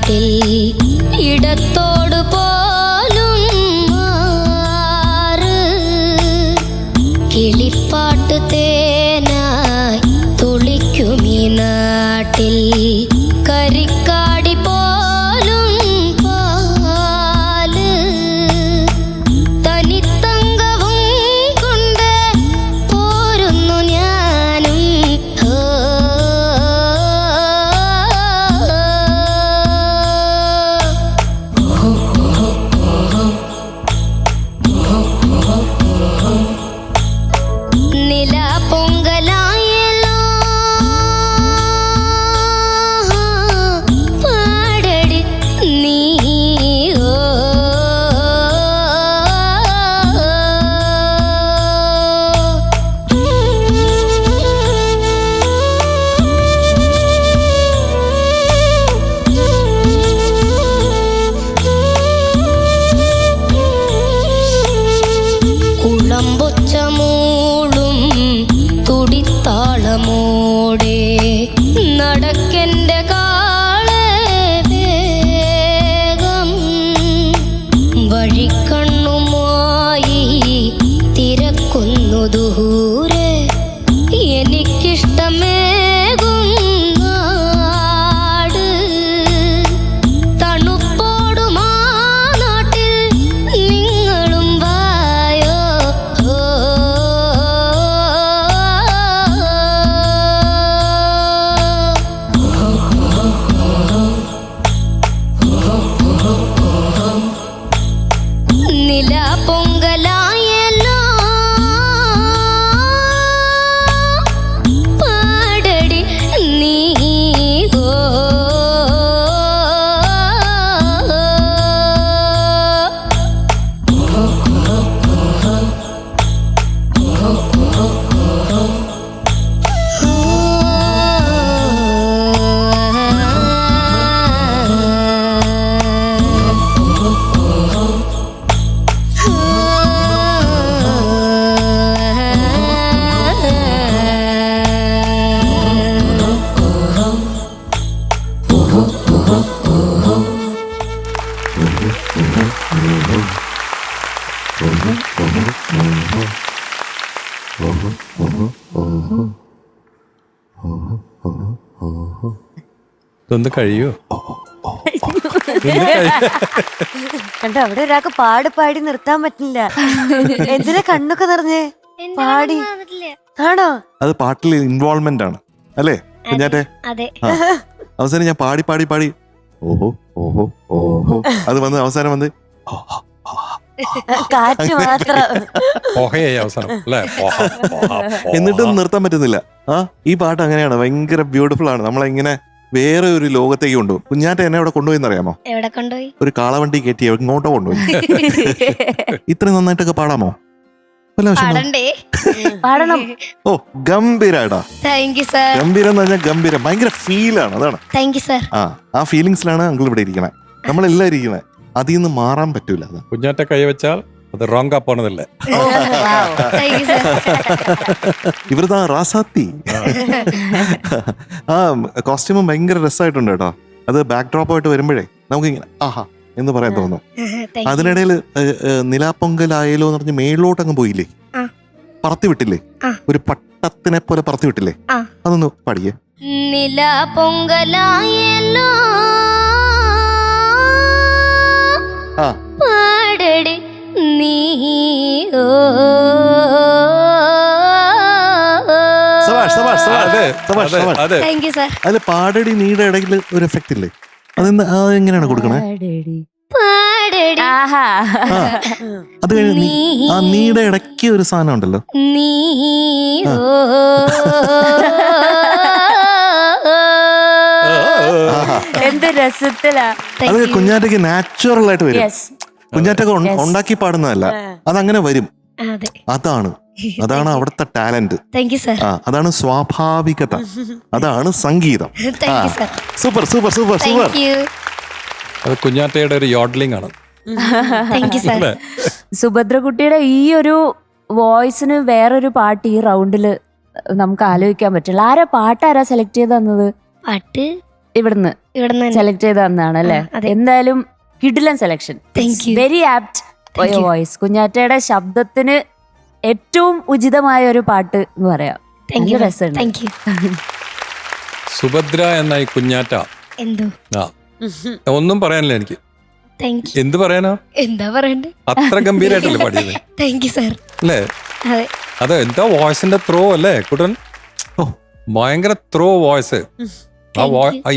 നാട്ടിൽ ഇടത്തോട് പോലും മാറ് കിളിപ്പാട്ട് തേനായി തുളിക്കും ഈ നാട്ടിൽ കരിക്കാടി പോലും പാല് തനിത്തങ്കവും കൊണ്ട് പോരുന്നു ഞാനും നില പൊങ്കലായല്ലോ പാടടി നീ കുളമ്പൊച്ച മൂളും തുടിത്താളമോടെ നടക്കെന്റെ കാളെ വേഗം വഴിക്കണ്ണുമായി തിരക്കുന്നു ദൂരെ എനിക്കിഷ്ടമേകും നാട് തണുപ്പോടുമാ നാട്ടിൽ നിങ്ങളും വായോ നില പൊങ്കലായല്ലോ പാടടി നീ ഇതൊന്ന് കഴിയോ? കണ്ടോ, അവിടെ ഒരാൾക്ക് പാടി നിർത്താൻ പറ്റില്ല. എന്തിനാ കണ്ണൊക്കെ നിറഞ്ഞേ? പാടി ആണോ? അത് പാട്ടിൽ ഇൻവോൾവ്മെന്റ് ആണ് അല്ലേ കുഞ്ഞാറ്റെ? അതെ. അവസാനം ഞാൻ പാടി പാടി പാടി ഓഹോ ഓഹോ ഓഹോ അത് വന്ന് അവസാനം വന്ന് കാറ്റ് മാത്രം. പോഹയായി അവസാനം അല്ലേ? എന്നിട്ടും നിർത്താൻ പറ്റുന്നില്ല. ഈ പാട്ട് അങ്ങനെയാണ്, ഭയങ്കര ബ്യൂട്ടിഫുൾ ആണ്. നമ്മളെങ്ങനെ വേറെ ഒരു ലോകത്തേക്ക് കൊണ്ടുപോകും. കുഞ്ഞാറ്റ എന്നെ അവിടെ കൊണ്ടുപോയി അറിയാമോ? എവിടെ കൊണ്ടുപോയി? ഒരു കാളവണ്ടി കയറ്റി ഇങ്ങോട്ടോ കൊണ്ടുപോയി. ഇത്രയും നന്നായിട്ടൊക്കെ പാടാമോ? പാടണം. ഓ ഗംഭീരാടാ. Thank you sir. ഗംഭീരം എന്ന് പറഞ്ഞാൽ ഗംഭീരം, ഭയങ്കര ഫീലാണ്. അതാണ്. Thank you sir. ആ ഫീലിങ്സിലാണ് അങ്കിൾ ഇവിടെ ഇരിക്കണേ, നമ്മളെല്ലാം ഇരിക്കണേ. അതിൽ നിന്ന് മാറാൻ പറ്റൂല. കുഞ്ഞാറ്റ കൈ വെച്ചാൽ അത് റോങ് ആ പോണതല്ലേ? ഇവരതാ റാസാത്തി. ആ കോസ്റ്റ്യൂമും ഭയങ്കര രസമായിട്ടുണ്ട് കേട്ടോ. അത് ബാക്ക് ഡ്രോപ്പ് ആയിട്ട് വരുമ്പോഴേ നമുക്ക് ഇങ്ങനെ ആഹാ എന്ന് പറയാൻ തോന്നും. അതിനിടയിൽ നിലാപ്പൊങ്കലായാലോ എന്ന് പറഞ്ഞ് മേളിലോട്ട് അങ്ങ് പോയില്ലേ, പറത്തി വിട്ടില്ലേ, ഒരു പട്ടത്തിനെ പോലെ പറത്തി വിട്ടില്ലേ, അതൊന്ന് പാടിയേ. നില പൊങ്കലായല്ലോ പാടടി നീ അതില് പാടടി നീടെ ഇടയിൽ ഒരു എഫക്റ്റ് ഇല്ലേ, അതെങ്ങനെയാണ് കൊടുക്കണേ? അത് കഴിഞ്ഞ് ആ നീടെ ഇടയ്ക്ക് ഒരു സാധനം ഉണ്ടല്ലോ, നീ എന്ത് രസത്തിലാ. അത് കുഞ്ഞാറ്റയ്ക്ക് നാച്ചുറൽ ആയിട്ട് വരും. കുഞ്ഞാറ്റൊക്കെ ഉണ്ടാക്കി പാടുന്നതല്ല, അതങ്ങനെ വരും. അതാണ് അവിടുത്തെ ടാലന്റ്. അതാണ് സ്വാഭാവികത, അതാണ് സംഗീതം. Super super super super. അത് കുഞ്ഞാറ്റയുടെ ഒരു യോഡ്ലിംഗ് ആണ്. സുഭദ്രകുട്ടിയുടെ ഈ ഒരു വോയിസിന് വേറൊരു പാട്ട് ഈ റൗണ്ടില് നമുക്ക് ആലോചിക്കാൻ പറ്റില്ല. ആരാ സെലക്ട് ചെയ്ത് തന്നത്? പാട്ട് ഇവിടുന്ന് ഇവിടുന്ന് സെലക്ട് ചെയ്ത് തന്നാണ് അല്ലേ? അതെ. എന്തായാലും കിടിലൻ selection. Thank you. Very apt Thank you. Voice. കുഞ്ഞാറ്റയുടെ ശബ്ദത്തിന് ഏറ്റവും ഉചിതമായ ഒരു പാട്ട് എന്ന് പറയാം. താങ്ക് യു നല്ല രസമുണ്ട്. Thank you. സുഭദ്ര എന്ന ഈ കുഞ്ഞാറ്റ എന്തോ ആ ഒന്നും പറയാനില്ല എനിക്ക്. Thank you. എന്ത് പറയാനാ, എന്താ പറയണ്ടേ? അത്ര ഗംഭീരായിട്ടല്ലേ പാടിയത് താങ്ക് യു സാർ. അല്ലേ? അതെ. അത് എന്താ വോയിസിന്റെ ത്രോ അല്ലേ കുട്ടൻ? ഓ ഭയങ്കര ത്രോ വോയിസ്.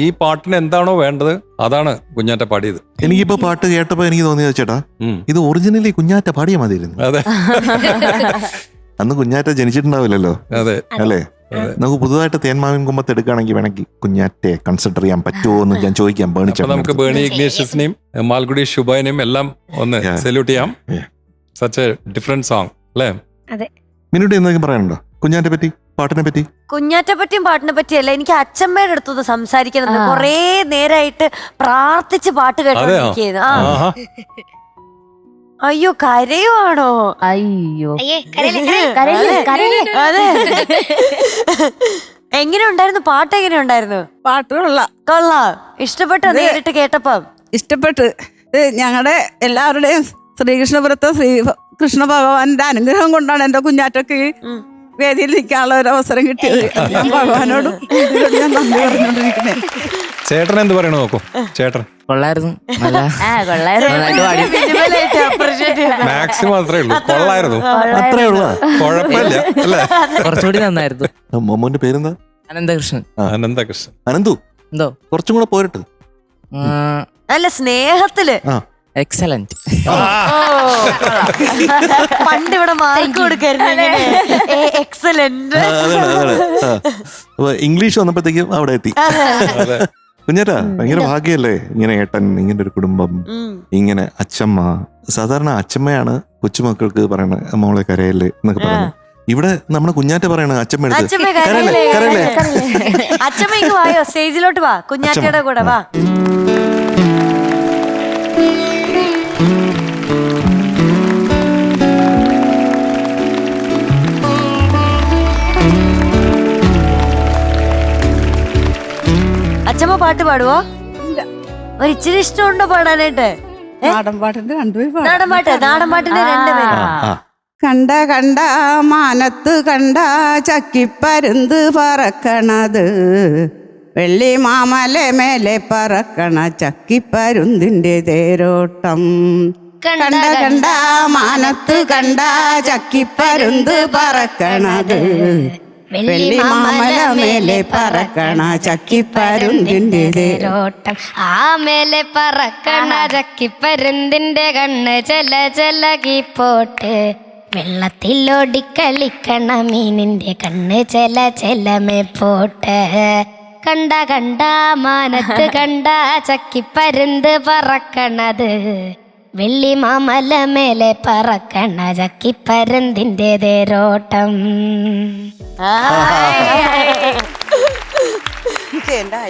ഈ പാട്ടിന് എന്താണോ വേണ്ടത് അതാണ് കുഞ്ഞാറ്റ പാടിയത്. എനിക്കിപ്പോ പാട്ട് കേട്ടപ്പോ എനിക്ക് തോന്നിയത് ചേട്ടാ, ഇത് ഒറിജിനലി കുഞ്ഞാറ്റ പാടിയ മതിയായിരുന്നു. അതെ അന്ന് കുഞ്ഞാറ്റ ജനിച്ചിട്ടുണ്ടാവില്ലല്ലോ. അതെ അല്ലേ? നമുക്ക് പുതുതായിട്ട് തേന്മാവിൻ കുമ്പത്ത് എടുക്കുകയാണെങ്കിൽ വേണമെങ്കിൽ കുഞ്ഞാറ്റെ കൺസിഡർ ചെയ്യാൻ പറ്റുമോ എന്ന് ഞാൻ ചോദിക്കാം. അപ്പൊ നമുക്ക് ബേണി ഇഗ്നേഷ്യസിനെയും മാൽഗുഡി ശുഭനെയും എല്ലാം ഒന്ന് സല്യൂട്ട് ചെയ്യാം. സച്ച് എ ഡിഫറെന്റ് സോങ് അല്ലേ? അതെ. മിനുട്ടി എന്തെങ്കിലും പറയാനുണ്ടോ കുഞ്ഞാറ്റെ പറ്റി, പാട്ടിനെ പറ്റി? കുഞ്ഞാറ്റെ പറ്റിയും പാട്ടിനെ പറ്റിയല്ല, എനിക്ക് അച്ഛമ്മയുടെ അടുത്തൊന്ന് സംസാരിക്കണം. കൊറേ നേരായിട്ട് പ്രാർത്ഥിച്ച് പാട്ട് കേട്ടോണ്ടിരിക്കുന്നു. അയ്യോ കരയുവാണോ? അയ്യോ അയ്യേ കരയില്ലേ, അതെ. എങ്ങനെ ഉണ്ടായിരുന്നു പാട്ട്? എങ്ങനെ ഉണ്ടായിരുന്നു പാട്ട് കൊള്ളാം. ഇഷ്ടപ്പെട്ടോ നേരിട്ട് കേട്ടപ്പം? ഇഷ്ടപ്പെട്ട്. ഞങ്ങളുടെ എല്ലാവരുടെയും ശ്രീകൃഷ്ണപുരത്തെ കൃഷ്ണ ഭഗവാന്റെ അനുഗ്രഹം കൊണ്ടാണ് എന്റെ കുഞ്ഞാറ്റക്ക് വേദിയിൽ നിൽക്കാനുള്ള ഒരു അവസരം കിട്ടിയത്. ഞാൻ ഭഗവാനോടും ഞാൻ നന്ദി പറഞ്ഞോണ്ടിരിക്കുന്നത്. ചേട്ടൻ എന്ത് പറയണു നോക്കൂ. ചേട്ടൻ കൊള്ളായിരുന്നു. നല്ല നന്നായിട്ട് പാടി. മാക്സിമം അത്രേ ഉള്ളൂ. കൊള്ളായിരുന്നു. അത്രേ ഉള്ള കുഴപ്പമില്ല അല്ലേ? കുറച്ചുകൂടി നന്നായിരുന്നു. മോമോന്റെ പേരെന്താ? അനന്തകൃഷ്ണൻ. അനന്തകൃഷ്ണൻ. അനന്തു എന്തോ കുറച്ചും കൂടെ പോരട്ടെ. നല്ല സ്നേഹത്തില് എക്സലന്റ്. പണ്ട് ഇവിടെ മാർക്ക് കൊടുക്കായിരുന്നു. എക്സലന്റ്. ഇംഗ്ലീഷ് വന്നപ്പോഴത്തേക്കും അവിടെ എത്തി. കുഞ്ഞേട്ടാ ഭയങ്കര ഭാഗ്യല്ലേ ഇങ്ങനെ ഏട്ടൻ, ഇങ്ങനെ ഒരു കുടുംബം, ഇങ്ങനെ അച്ഛമ്മ. സാധാരണ അച്ഛമ്മയാണ് കൊച്ചുമക്കൾക്ക് പറയണ മോളെ കരയല്ലേ എന്നൊക്കെ പറയുന്നത്. ഇവിടെ നമ്മുടെ കുഞ്ഞാറ്റ പറയണ അച്ഛമ്മ എടുത്ത് കരയല്ലേ കരയല്ലേ. അച്ഛമ്മ ഇങ്ങ് വായോ, സ്റ്റേജിലോട്ട് വാ, കുഞ്ഞാറ്റയുടെ കൂടെ വാ. അച്ഛമ്മ പാട്ട് പാടുവോ? ഒരു ഇച്ചിരി ഇഷ്ടമുണ്ടോ പാടാനായിട്ട്? നാടൻ പാട്ടിന്റെ രണ്ടുപേരും നാടൻ പാട്ടിന്റെ രണ്ടുപേരും. കണ്ട കണ്ട മാനത്ത് കണ്ട ചക്കിപ്പരുന്ത് പറക്കണത്, വെള്ളി മാമല മേലെ പറക്കണ ചക്കിപ്പരുന്തിന്റെ തേരോട്ടം. കണ്ട കണ്ട മാനത്ത് കണ്ട ചക്കിപ്പരുന്ത് പറക്കണത്, വെള്ളി മാമല മേലെ പറക്കണ ചക്കിപ്പരുന്തിന്റെ തേരോട്ടം. ആ മേലെ പറക്കണ ചക്കിപ്പരുന്തിന്റെ കണ്ണ് ചെല ചെലകി പോട്ട്, വെള്ളത്തിലോടിക്കളിക്കണ മീനിന്റെ കണ്ണ് ചെല ചെലമേ പോട്ട്. കണ്ട കണ്ട മാനത്ത് കണ്ട ചക്കിപ്പരുന്ത് പറക്കണത്, വെള്ളി മാമല മേലെ പറക്കണ ചക്കിപ്പരുന്തിന്റെ തേരോട്ടം. എന്താ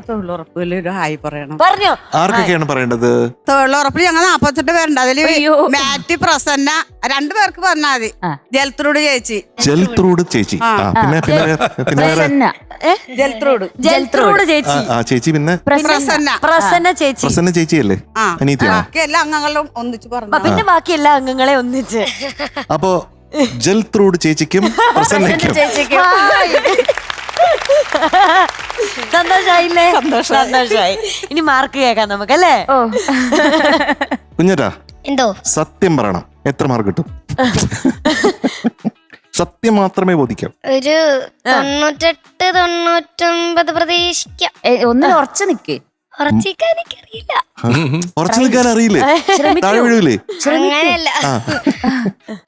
തൊഴിലുറപ്പിൽ ഒരു ഹായ് പറയണം. പറഞ്ഞോ. ആർക്കൊക്കെയാണ് പറയേണ്ടത്? തൊഴിലുറപ്പിൽ ഞങ്ങൾ 48 പേരുണ്ട്. അതില് മാറ്റി പ്രസന്ന 2 പേർക്ക് പറഞ്ഞാൽ മതി. ജലത്രൂട് ചേച്ചി. ജലത്രൂട് ചേച്ചി. പിന്നെ പിന്നെ പിന്നെ വേറെ ജലത്രൂട് ചേച്ചി. ചേച്ചി പിന്നെ പ്രസന്ന. പ്രസന്ന ചേച്ചി. പ്രസന്ന ചേച്ചിയല്ലേ? അനീതിയാണോ? ബാക്കി എല്ലാ അംഗങ്ങളും ഒന്നിച്ച് പറഞ്ഞു. പിന്നെ ബാക്കി എല്ലാ അംഗങ്ങളെ ഒന്നിച്ച്. അപ്പോ ജലത്രൂട് ചേച്ചിക്കും പ്രസന്നയ്ക്കും സന്തോഷായില്ലേ? സന്തോഷായി. ഇനി മാർക്ക് കേൾക്കാം നമുക്കല്ലേ? കുഞ്ഞേട്ടാ എന്തോ സത്യം പറയണം, എത്ര മാർക്ക് കിട്ടും? സത്യം മാത്രമേ ബോധിക്കാം. ഒരു 98-99 പ്രതീക്ഷിക്കാം. ഒന്നിനും ഉറച്ചു നിൽക്കേ. ഉറച്ചിക്കാൻ എനിക്കറിയില്ല. ഉറച്ചു നിൽക്കാൻ അറിയില്ലേ? താഴെ വീഴൂലേ? അങ്ങനെയല്ല.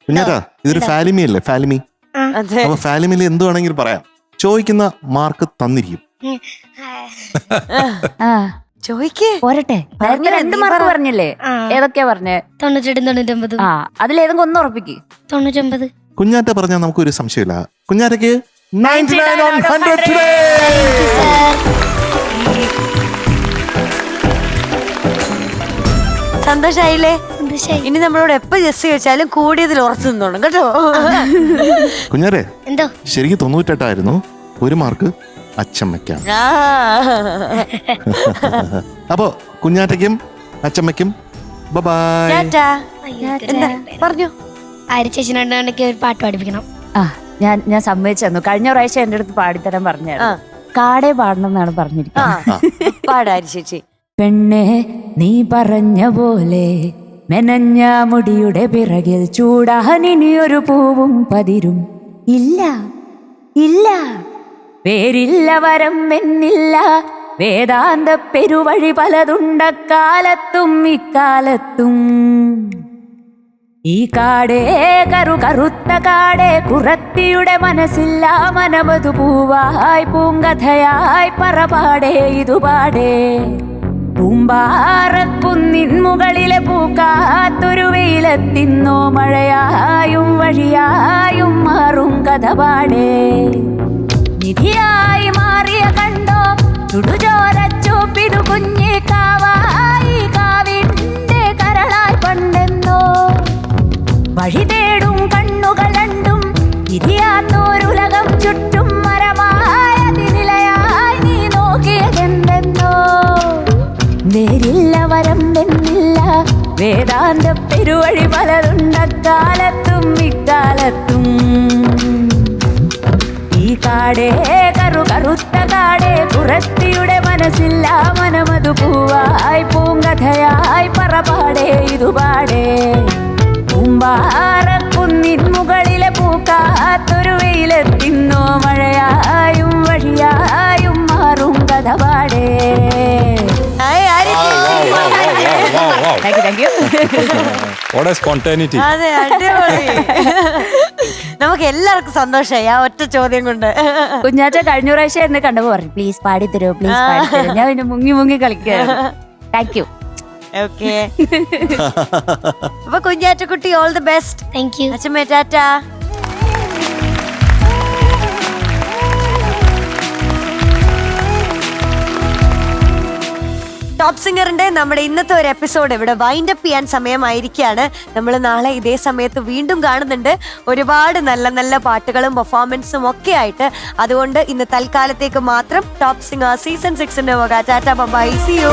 കുഞ്ഞേട്ടാ ഇതൊരു ഫാലിമി അല്ലേ? ഫാലിമി. അപ്പൊ ഫാലിമിയിൽ എന്ത് വേണമെങ്കിലും പറയാം. ചോദിക്കുന്ന മാർക്ക് തന്നിരിക്കും. ചോദിക്കേ പോരട്ടെ. 2 മാർക്ക് പറഞ്ഞില്ലേ? ഏതൊക്കെയാ പറഞ്ഞേ? 98-99. അതിലേതെങ്കിലും ഒന്ന് ഉറപ്പിക്ക്. 99. കുഞ്ഞാറ്റ പറഞ്ഞാൽ നമുക്കൊരു സംശയമില്ല. കുഞ്ഞാറ്റയ്ക്ക് 99 on 100 today. സന്തോഷായില്ലേ? ഇനി നമ്മളോട് എപ്പോ ജസ്റ്റ് ചോദിച്ചാലും കൂടിയതിൽ ഉറച്ചു നിന്നോണം കേട്ടോ. കുഞ്ഞാരെ എന്തോ ശരിക്കും 98 ആയിരുന്നു. 1 മാർക്ക് അച്ചമ്മയ്ക്കാണ്. ആ. അപ്പോ കുഞ്ഞാറ്റയ്ക്കും അച്ചമ്മയ്ക്കും ബൈ. ടാറ്റാ. എന്താ പറഞ്ഞു? ആര്യ ചേച്ചിനോണ്ടെങ്കിൽ ഒരു പാട്ട് പഠിപ്പിക്കണം. ആ ഞാൻ സമ്മതിച്ചു തന്നു. കഴിഞ്ഞ പ്രാവശ്യം എന്റെ അടുത്ത് പാടിത്തരാൻ പറഞ്ഞായിരുന്നു. കാടേ പാടണം എന്നാണ് പറഞ്ഞിരിക്കുന്നത്. പാടാരി ചേച്ചി. പെണ്ണെ നീ പറഞ്ഞ പോലെ മെനഞ്ഞ മുടിയുടെ പിറകിൽ ചൂടാൻ ഇനിയൊരു പൂവും പതിരും ഇല്ല ഇല്ല, പേരില്ല വരം എന്നില്ല, വേദാന്ത പെരുവഴി പലതുണ്ടക്കാലത്തും ഇക്കാലത്തും. ഈ കാടേ കറുത്ത കാടേ കുറത്തിയുടെ മനസ്സില്ല മനമതു പൂവായി പൂങ്കഥയായി പറപാടേ ഇതുപാടേ. പൂമ്പാറക്കുന്നിൻ മുകളിലെ പൂക്കാത്തൊരു വെയിലെത്തിന്നോ മഴയായും വഴിയായും മാറും കഥ പാടേ. നിധിയായി മാറിയ കണ്ടോ ചുടുചോരച്ചോപ്പിടു കുഞ്ഞി കാവായി കാവിന്റെ കരളായി പണ്ടെന്നോ. വഴി തേടും കണ്ണുകൾ രണ്ടും ഇരിയാത്തോരുലകം ചുറ്റും മരമായതിനിലയായി നീ നോക്കിയതെന്തെന്നോ. വേരില്ല വരം എന്നില്ല, വേദാന്ത പെരുവഴി പലതുണ്ടക്കാലത്തും ഇക്കാലത്തും. ഈ കാടേ കറുത്ത കാടേ കുറത്തിയുടെ മനസ്സില്ല മനമതു പൂവായി പൂങ്കഥയായി പറപാടേ ഇതുപാടേ. പൂമ്പാറക്കുന്നിൻ മുകളിലെ പൂക്കാത്തൊരു വെയിലെത്തിന്നോ മഴയായും വഴിയായും മാറും കഥ പാടേ. അതെ, അടിപൊളി. നമുക്ക് എല്ലാവർക്കും സന്തോഷമായി ആ ഒറ്റ ചോദ്യം കൊണ്ട്. കുഞ്ഞാറ്റ കഴിഞ്ഞ പ്രാവശ്യം എന്നെ കണ്ടപ്പോ പറഞ്ഞു പ്ലീസ് പാടിത്തരോ പ്ലീസ് പാടിത്തരോ. ഞാൻ പിന്നെ മുങ്ങി കളിക്കുകയാണ്. Thank you. ഓക്കെ. അപ്പൊ കുഞ്ഞാറ്റക്കുട്ടി all the best. Thank you. അച്ഛമ്മേ ടാറ്റാ. ടോപ്പ് സിംഗറിന്റെ നമ്മുടെ ഇന്നത്തെ ഒരു എപ്പിസോഡ് ഇവിടെ വൈൻഡ് അപ്പ് ചെയ്യാൻ സമയമായിരിക്കുകയാണ്. നമ്മൾ നാളെ ഇതേ സമയത്ത് വീണ്ടും കാണുന്നുണ്ട്, ഒരുപാട് നല്ല നല്ല പാട്ടുകളും പെർഫോമൻസും ഒക്കെ ആയിട്ട്. അതുകൊണ്ട് ഇന്ന് തൽക്കാലത്തേക്ക് മാത്രം top singer season 6 tata bye, see U.